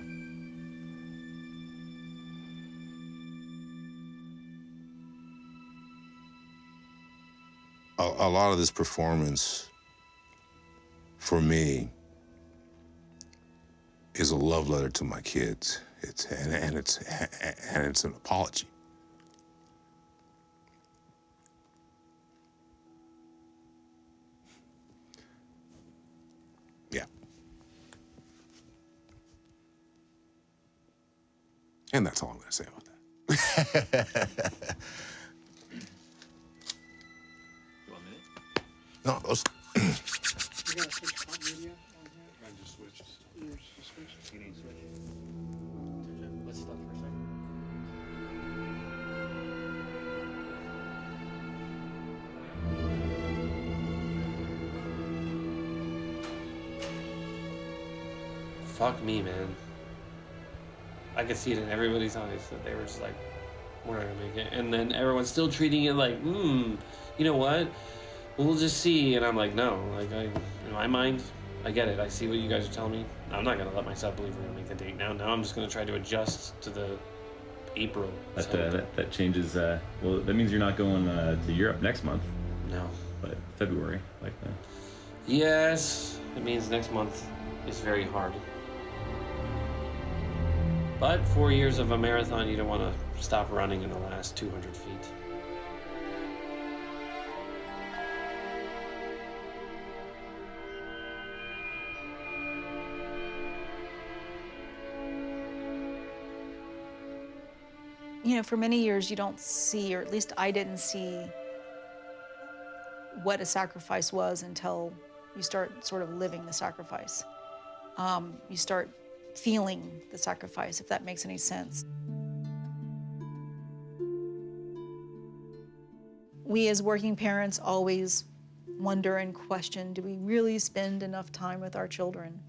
A lot of this performance, for me, is a love letter to my kids. It's an apology. Yeah. And that's all I'm going to say about that. No, let's... You gotta switch media on here? I just switched. You switched? You need to switch. Let's stop for a second. Fuck me, man. I could see it in everybody's eyes that they were just like, we're not gonna make it. And then everyone's still treating it like, you know what? We'll just see. And I'm like, no, like in my mind, I get it. I see what you guys are telling me. I'm not gonna let myself believe we're gonna make the date now. Now I'm just gonna try to adjust to the April. That changes. Well, that means you're not going to Europe next month. No. But February, like that. Yes, it means next month is very hard. But 4 years of a marathon, you don't want to stop running in the last 200 feet. You know, for many years you don't see, or at least I didn't see, what a sacrifice was until you start sort of living the sacrifice. You start feeling the sacrifice, if that makes any sense. We as working parents always wonder and question, do we really spend enough time with our children?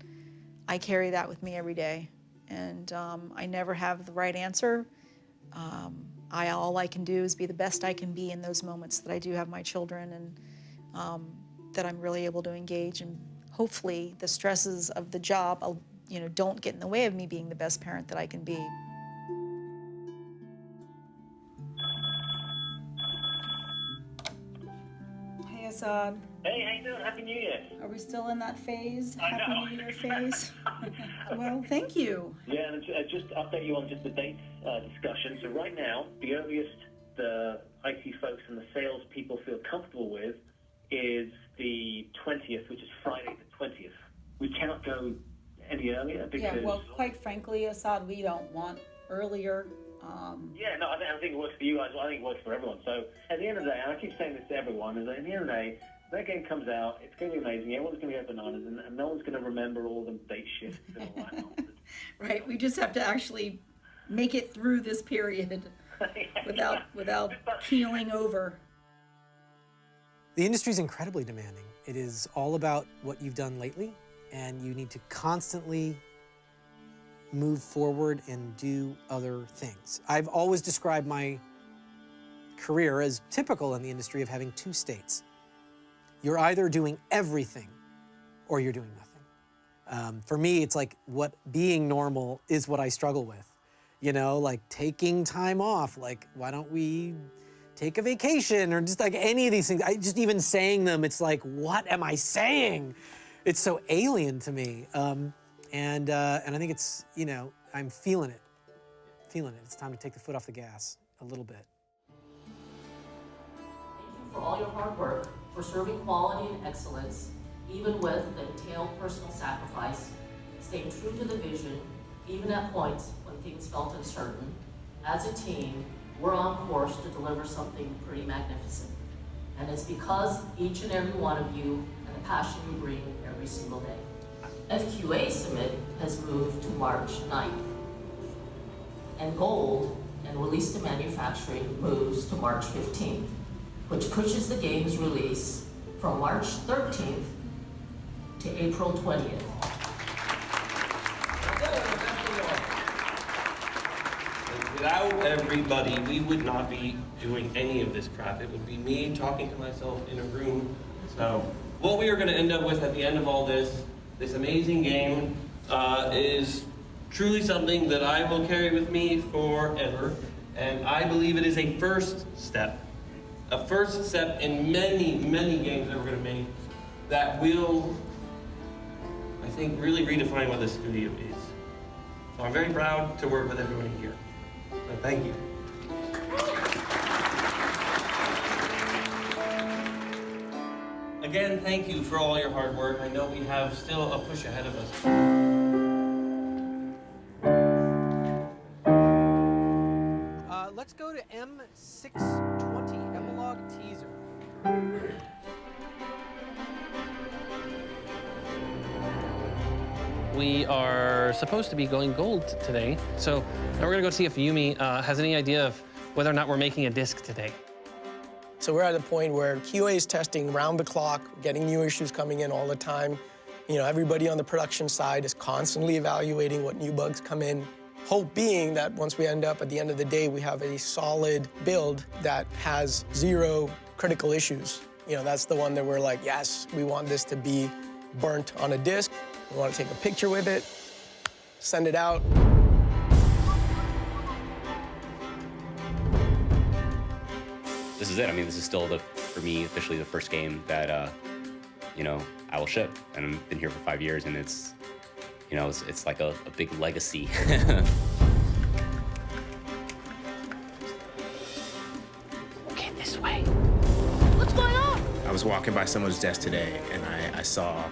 I carry that with me every day, and I never have the right answer. All I can do is be the best I can be in those moments that I do have my children, and that I'm really able to engage, and hopefully the stresses of the job, don't get in the way of me being the best parent that I can be. Hey, Assad. Hey, how you doing? Happy New Year. Are we still in that phase? I know. Happy New Year phase? Well, thank you. Yeah, and just to update you on just the dates discussion. So right now, the earliest the IT folks and the sales people feel comfortable with is the 20th, which is Friday the 20th. We cannot go any earlier because... Yeah, well, quite frankly, Assad, we don't want earlier. Yeah, no, I think it works for you guys. I think it works for everyone. So at the end of the day, and I keep saying this to everyone, is that at the end of the day, that game comes out, it's going to be amazing. Everyone's going to go bananas, and no one's going to remember all the date shifts and all that nonsense. Right, we just have to actually make it through this period without keeling over. The industry is incredibly demanding. It is all about what you've done lately, and you need to constantly move forward and do other things. I've always described my career as typical in the industry of having two states. You're either doing everything or you're doing nothing. For me, it's like what being normal is what I struggle with. You know, like taking time off, like why don't we take a vacation or just like any of these things. Just even saying them, it's like, what am I saying? It's so alien to me. And I think it's, you know, I'm feeling it. It's time to take the foot off the gas a little bit. Thank you for all your hard work, for serving quality and excellence, even with the entailed personal sacrifice, staying true to the vision, even at points when things felt uncertain. As a team, we're on course to deliver something pretty magnificent. And it's because each and every one of you and the passion you bring every single day. FQA Submit has moved to March 9th. And Gold and Release to Manufacturing moves to March 15th, which pushes the game's release from March 13th to April 20th. Without everybody, we would not be doing any of this crap. It would be me talking to myself in a room. So what we are going to end up with at the end of all this amazing game, is truly something that I will carry with me forever. And I believe it is a first step in many, many games that we're going to make that will, I think, really redefine what this studio is. So I'm very proud to work with everybody here. So thank you. Again, thank you for all your hard work. I know we have still a push ahead of us. Let's go to M620, Epilogue Teaser. We are supposed to be going gold today, so now we're gonna go see if Yumi has any idea of whether or not we're making a disc today. So we're at a point where QA is testing round the clock, getting new issues coming in all the time. You know, everybody on the production side is constantly evaluating what new bugs come in. Hope being that once we end up at the end of the day, we have a solid build that has 0 critical issues. You know, that's the one that we're like, yes, we want this to be burnt on a disc. We want to take a picture with it, send it out. This is it. I mean, this is still, for me, officially the first game that, you know, I will ship. And I've been here for 5 years, and it's, you know, it's like a big legacy. Okay, this way. What's going on? I was walking by someone's desk today, and I saw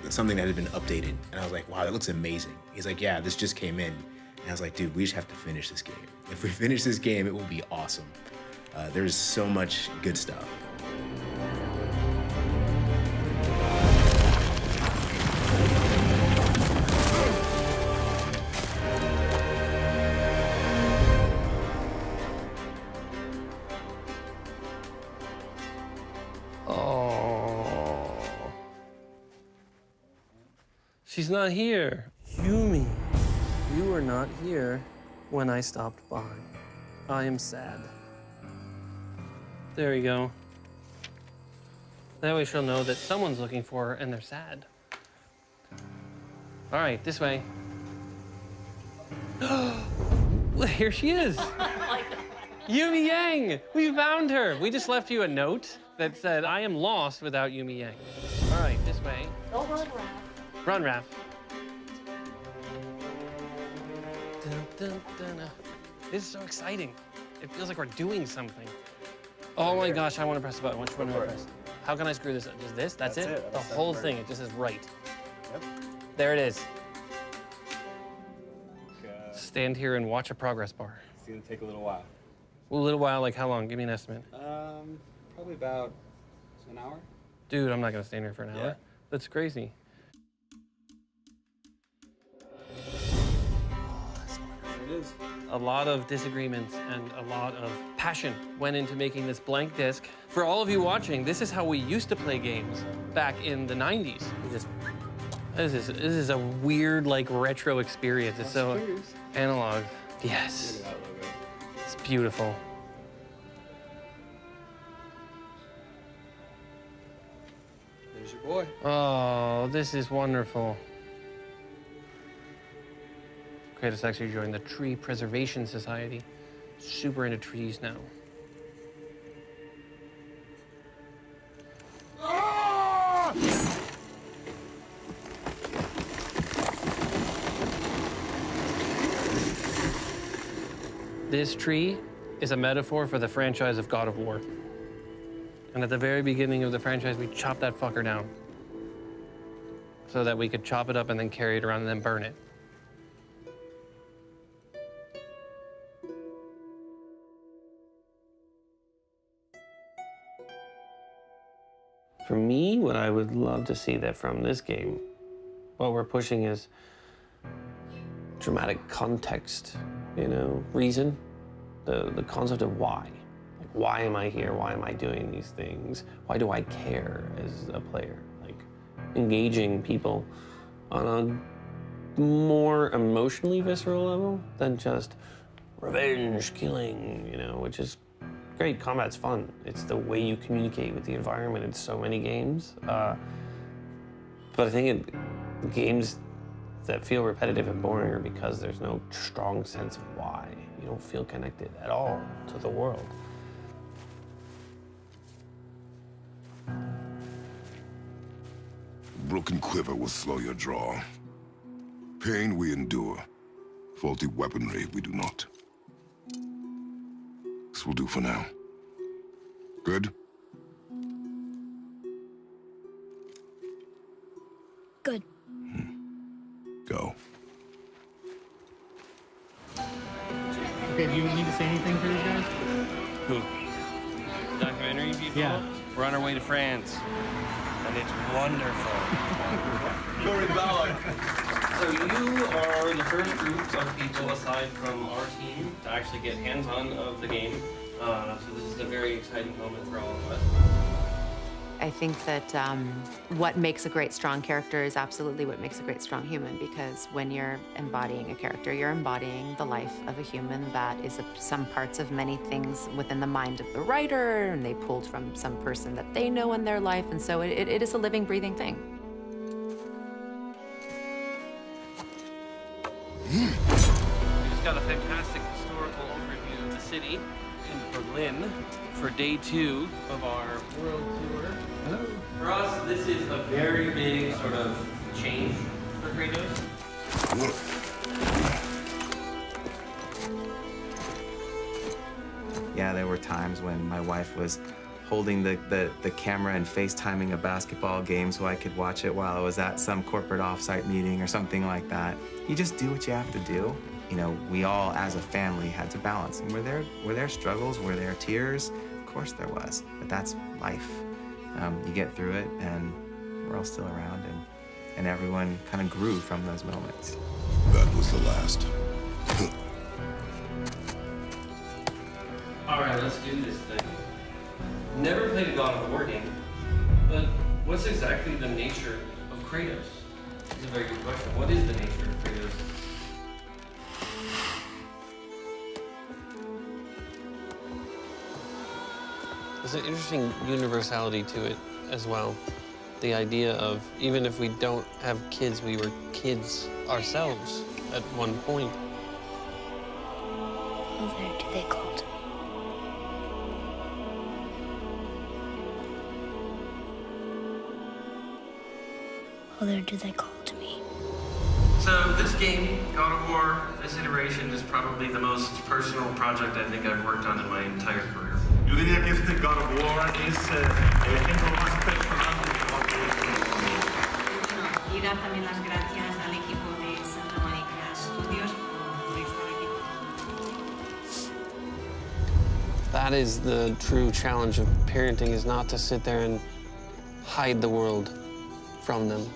something that had been updated, and I was like, wow, that looks amazing. He's like, yeah, this just came in. And I was like, dude, we just have to finish this game. If we finish this game, it will be awesome. There's so much good stuff. Oh. She's not here. Yumi, you were not here when I stopped by. I am sad. There you go. That way she'll know that someone's looking for her and they're sad. All right, this way. Well, here she is. Yumi Yang, we found her. We just left you a note that said, I am lost without Yumi Yang. All right, this way. Go run, Raph. Run, Raph. Dun, dun, dun, This is so exciting. It feels like we're doing something. Oh my gosh, I want to press the button. Which one do I press? How can I screw this up? Just this? That's it? The whole thing, it just says right. Yep. There it is. Stand here and watch a progress bar. It's gonna take a little while. A little while, like how long? Give me an estimate. Probably about an hour. Dude, I'm not gonna stand here for an hour. Yeah. That's crazy. There it is. A lot of disagreements and a lot of passion went into making this blank disc. For all of you watching, this is how we used to play games back in the 90s. This is a weird, like, retro experience. It's so analog. Yes. Look at that logo. It's beautiful. There's your boy. Oh, this is wonderful. Kratos actually joined the Tree Preservation Society. Super into trees now. This tree is a metaphor for the franchise of God of War. And at the very beginning of the franchise, we chopped that fucker down so that we could chop it up and then carry it around and then burn it. For me, what I would love to see that from this game, what we're pushing is dramatic context, you know, reason, the concept of why. Like, why am I here? Why am I doing these things? Why do I care as a player? Like, engaging people on a more emotionally visceral level than just revenge, killing, you know, which is great. Combat's fun. It's the way you communicate with the environment in so many games. But I think games that feel repetitive and boring are because there's no strong sense of why. You don't feel connected at all to the world. Broken quiver will slow your draw. Pain we endure. Faulty weaponry we do not. This will do for now. Good? Good. Go. Okay, do you need to say anything for these guys? Who? Documentary people? Yeah. We're on our way to France. And it's wonderful. So you are the first group of people, aside from our team, to actually get hands-on of the game. So this is a very exciting moment for all of us. I think that what makes a great, strong character is absolutely what makes a great, strong human, because when you're embodying a character, you're embodying the life of a human that is some parts of many things within the mind of the writer, and they pulled from some person that they know in their life, and so it is a living, breathing thing. We just got a fantastic historical overview of the city in Berlin for day 2 of our world tour. Hello. For us, this is a very big sort of change for Kratos. Yeah, there were times when my wife was holding the camera and FaceTiming a basketball game so I could watch it while I was at some corporate offsite meeting or something like that. You just do what you have to do. You know, we all as a family had to balance. And were there struggles? Were there tears? Of course there was, but that's life. You get through it, and we're all still around, and everyone kind of grew from those moments. That was the last. All right, let's do this thing. Never played a God of War game, but what's exactly the nature of Kratos? It's a very good question. What is the nature of Kratos? There's an interesting universality to it as well. The idea of, even if we don't have kids, we were kids ourselves at one point. Mother, do they call to me? Mother, do they call to me? So this game, God of War, this iteration is probably the most personal project I think I've worked on in my entire career. Yo diría que este God of War es el ejemplo más personal de trabajo. Y dar también las gracias al equipo de Santa Mónica Studios por estar aquí. that is the true challenge of parenting, is not to sit there and hide the world from them,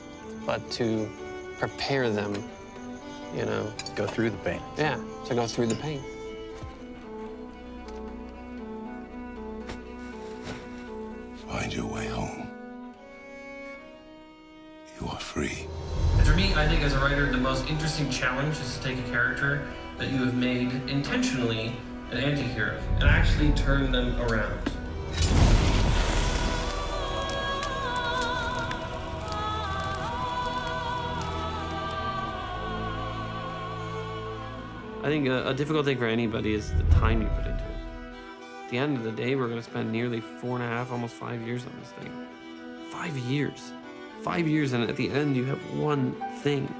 but to prepare them, you know. Go through the pain. Yeah, to go through the pain. Find your way home. You are free. And for me, I think as a writer, the most interesting challenge is to take a character that you have made intentionally an anti-hero and actually turn them around. I think a difficult thing for anybody is the time you put into it. At the end of the day, we're going to spend nearly 4.5, almost 5 years on this thing. 5 years. 5 years, and at the end, you have one thing.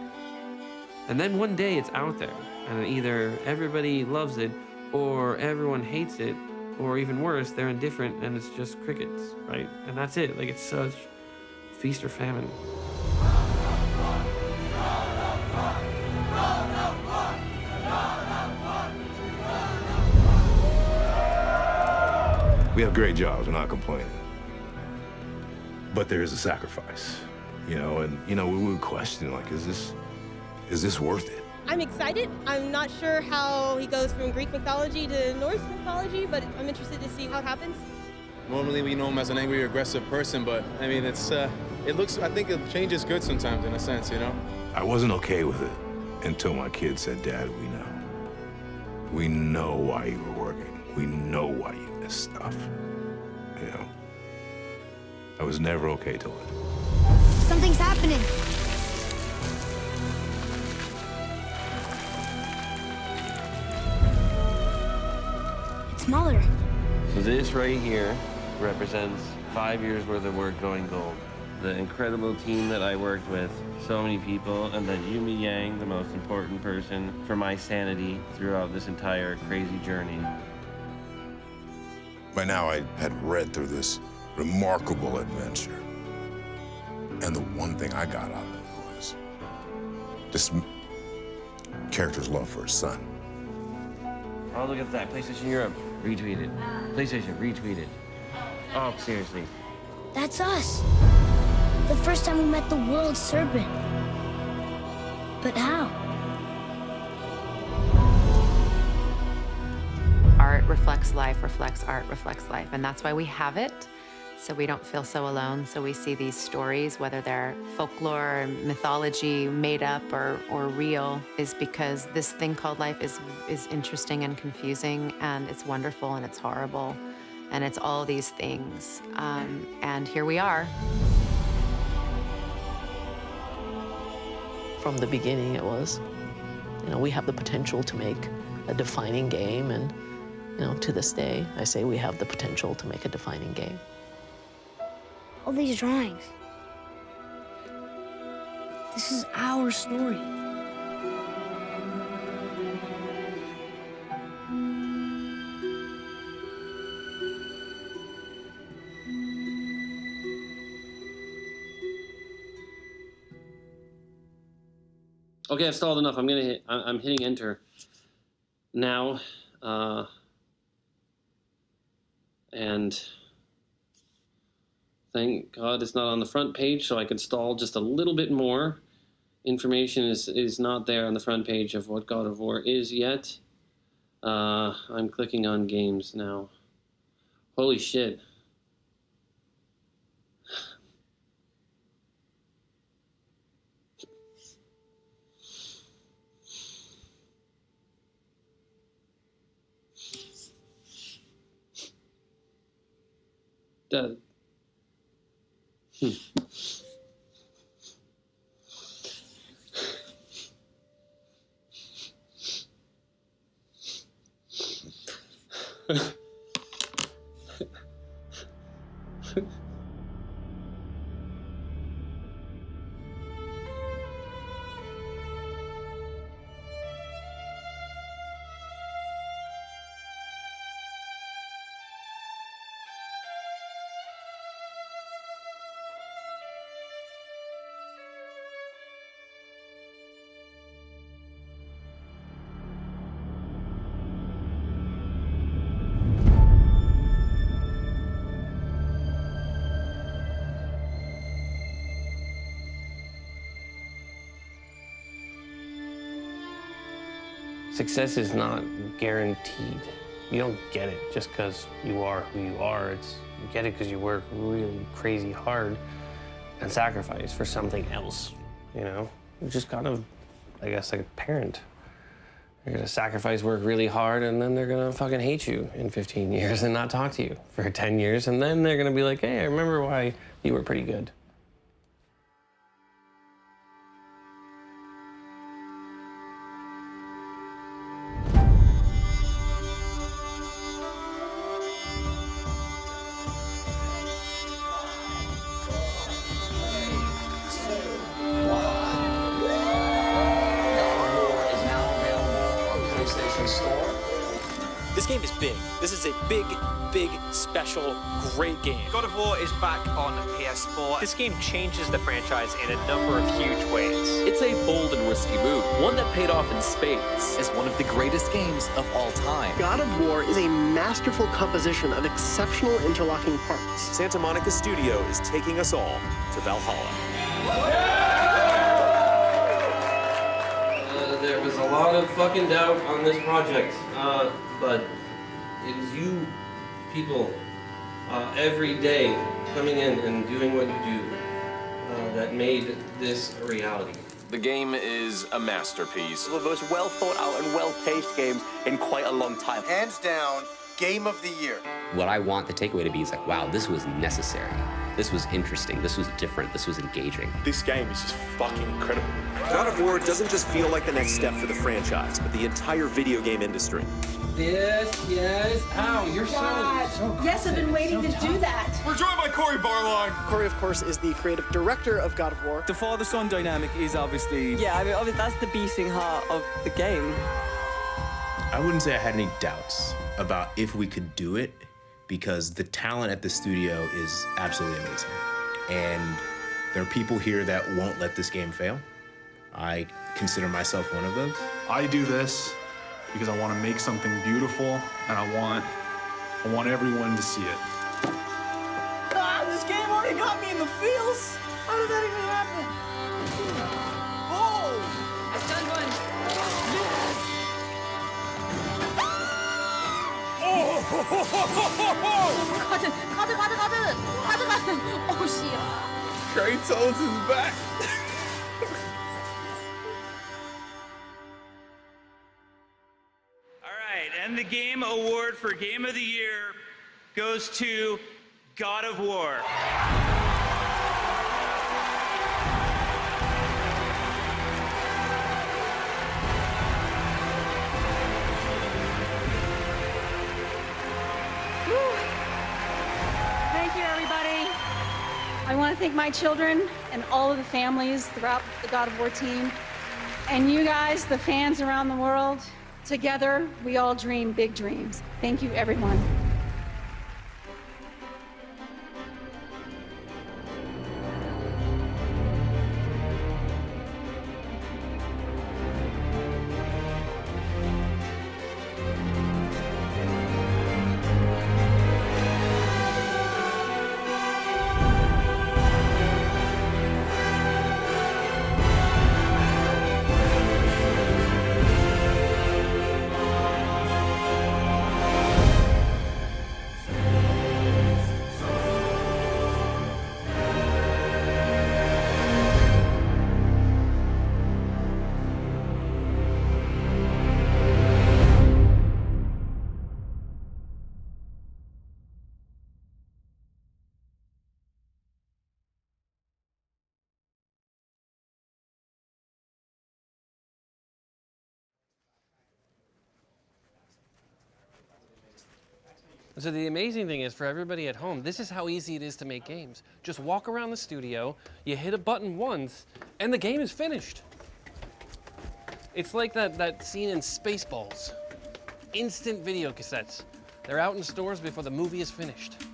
And then one day it's out there, and either everybody loves it, or everyone hates it, or even worse, they're indifferent, and it's just crickets, right? And that's it. Like, it's such feast or famine. We have great jobs, we're not complaining. But there is a sacrifice, you know, and, you know, we would question, like, is this worth it? I'm excited. I'm not sure how he goes from Greek mythology to Norse mythology, but I'm interested to see how it happens. Normally we know him as an angry, aggressive person, but I mean, I think it changes good sometimes in a sense, you know? I wasn't okay with it until my kid said, Dad, we know. We know why you were working. We know why you missed stuff. You know? I was never okay till it. Something's happening. It's Muller. So this right here represents 5 years worth of work going gold. The incredible team that I worked with, so many people, and then Yumi Yang, the most important person for my sanity throughout this entire crazy journey. By now, I had read through this remarkable adventure. And the one thing I got out of it was this character's love for his son. Oh, look at that. PlayStation Europe retweeted. PlayStation retweeted. Oh, seriously. That's us. The first time we met the world serpent. But how? Art reflects life, reflects art, reflects life. And that's why we have it, so we don't feel so alone. So we see these stories, whether they're folklore, mythology, made up or real, is because this thing called life is interesting and confusing, and it's wonderful and it's horrible, and it's all these things. And here we are. From the beginning, it was, you know, we have the potential to make a defining game, and, you know, to this day, I say we have the potential to make a defining game. All these drawings. This is our story. Okay, I've stalled enough. I'm hitting enter now, and thank God it's not on the front page, so I can stall just a little bit more. Information is not there on the front page of what God of War is yet. I'm clicking on games now. Holy shit. Success is not guaranteed. You don't get it just because you are who you are. You get it because you work really crazy hard and sacrifice for something else, you know? You're just kind of, I guess, like a parent. You're gonna sacrifice, work really hard, and then they're gonna fucking hate you in 15 years and not talk to you for 10 years, and then they're gonna be like, hey, I remember why you were pretty good. This game is big. This is a big, big, special, great game. God of War is back on PS4. This game changes the franchise in a number of huge ways. It's a bold and risky move, one that paid off in spades as one of the greatest games of all time. God of War is a masterful composition of exceptional interlocking parts. Santa Monica Studio is taking us all to Valhalla. There was a lot of fucking doubt on this project, but it was you people every day coming in and doing what you do that made this a reality. The game is a masterpiece. One of the most well thought out and well paced games in quite a long time. Hands down, game of the year. What I want the takeaway to be is like, wow, this was necessary. This was interesting. This was different. This was engaging. This game is just fucking incredible. God of War doesn't just feel like the next step for the franchise, but the entire video game industry. Yes. Ow, you're so Yes, I've been waiting to do that. We're joined by Cory Barlog. Cory, of course, is the creative director of God of War. The father-son dynamic is obviously... Yeah, I mean, obviously that's the beating heart of the game. I wouldn't say I had any doubts about if we could do it, because the talent at the studio is absolutely amazing. And there are people here that won't let this game fail. I consider myself one of those. I do this because I want to make something beautiful, and I want everyone to see it. Ah, this game already got me in the feels. How did that even happen? Oh! I stunned one. Yes! Oh, shit. Kratos is back. And the game award for Game of the Year goes to God of War. Thank you, everybody. I want to thank my children and all of the families throughout the God of War team, and you guys, the fans around the world. Together, we all dream big dreams. Thank you, everyone. So the amazing thing is, for everybody at home, this is how easy it is to make games. Just walk around the studio, you hit a button once, and the game is finished. It's like that scene in Spaceballs. Instant video cassettes. They're out in stores before the movie is finished.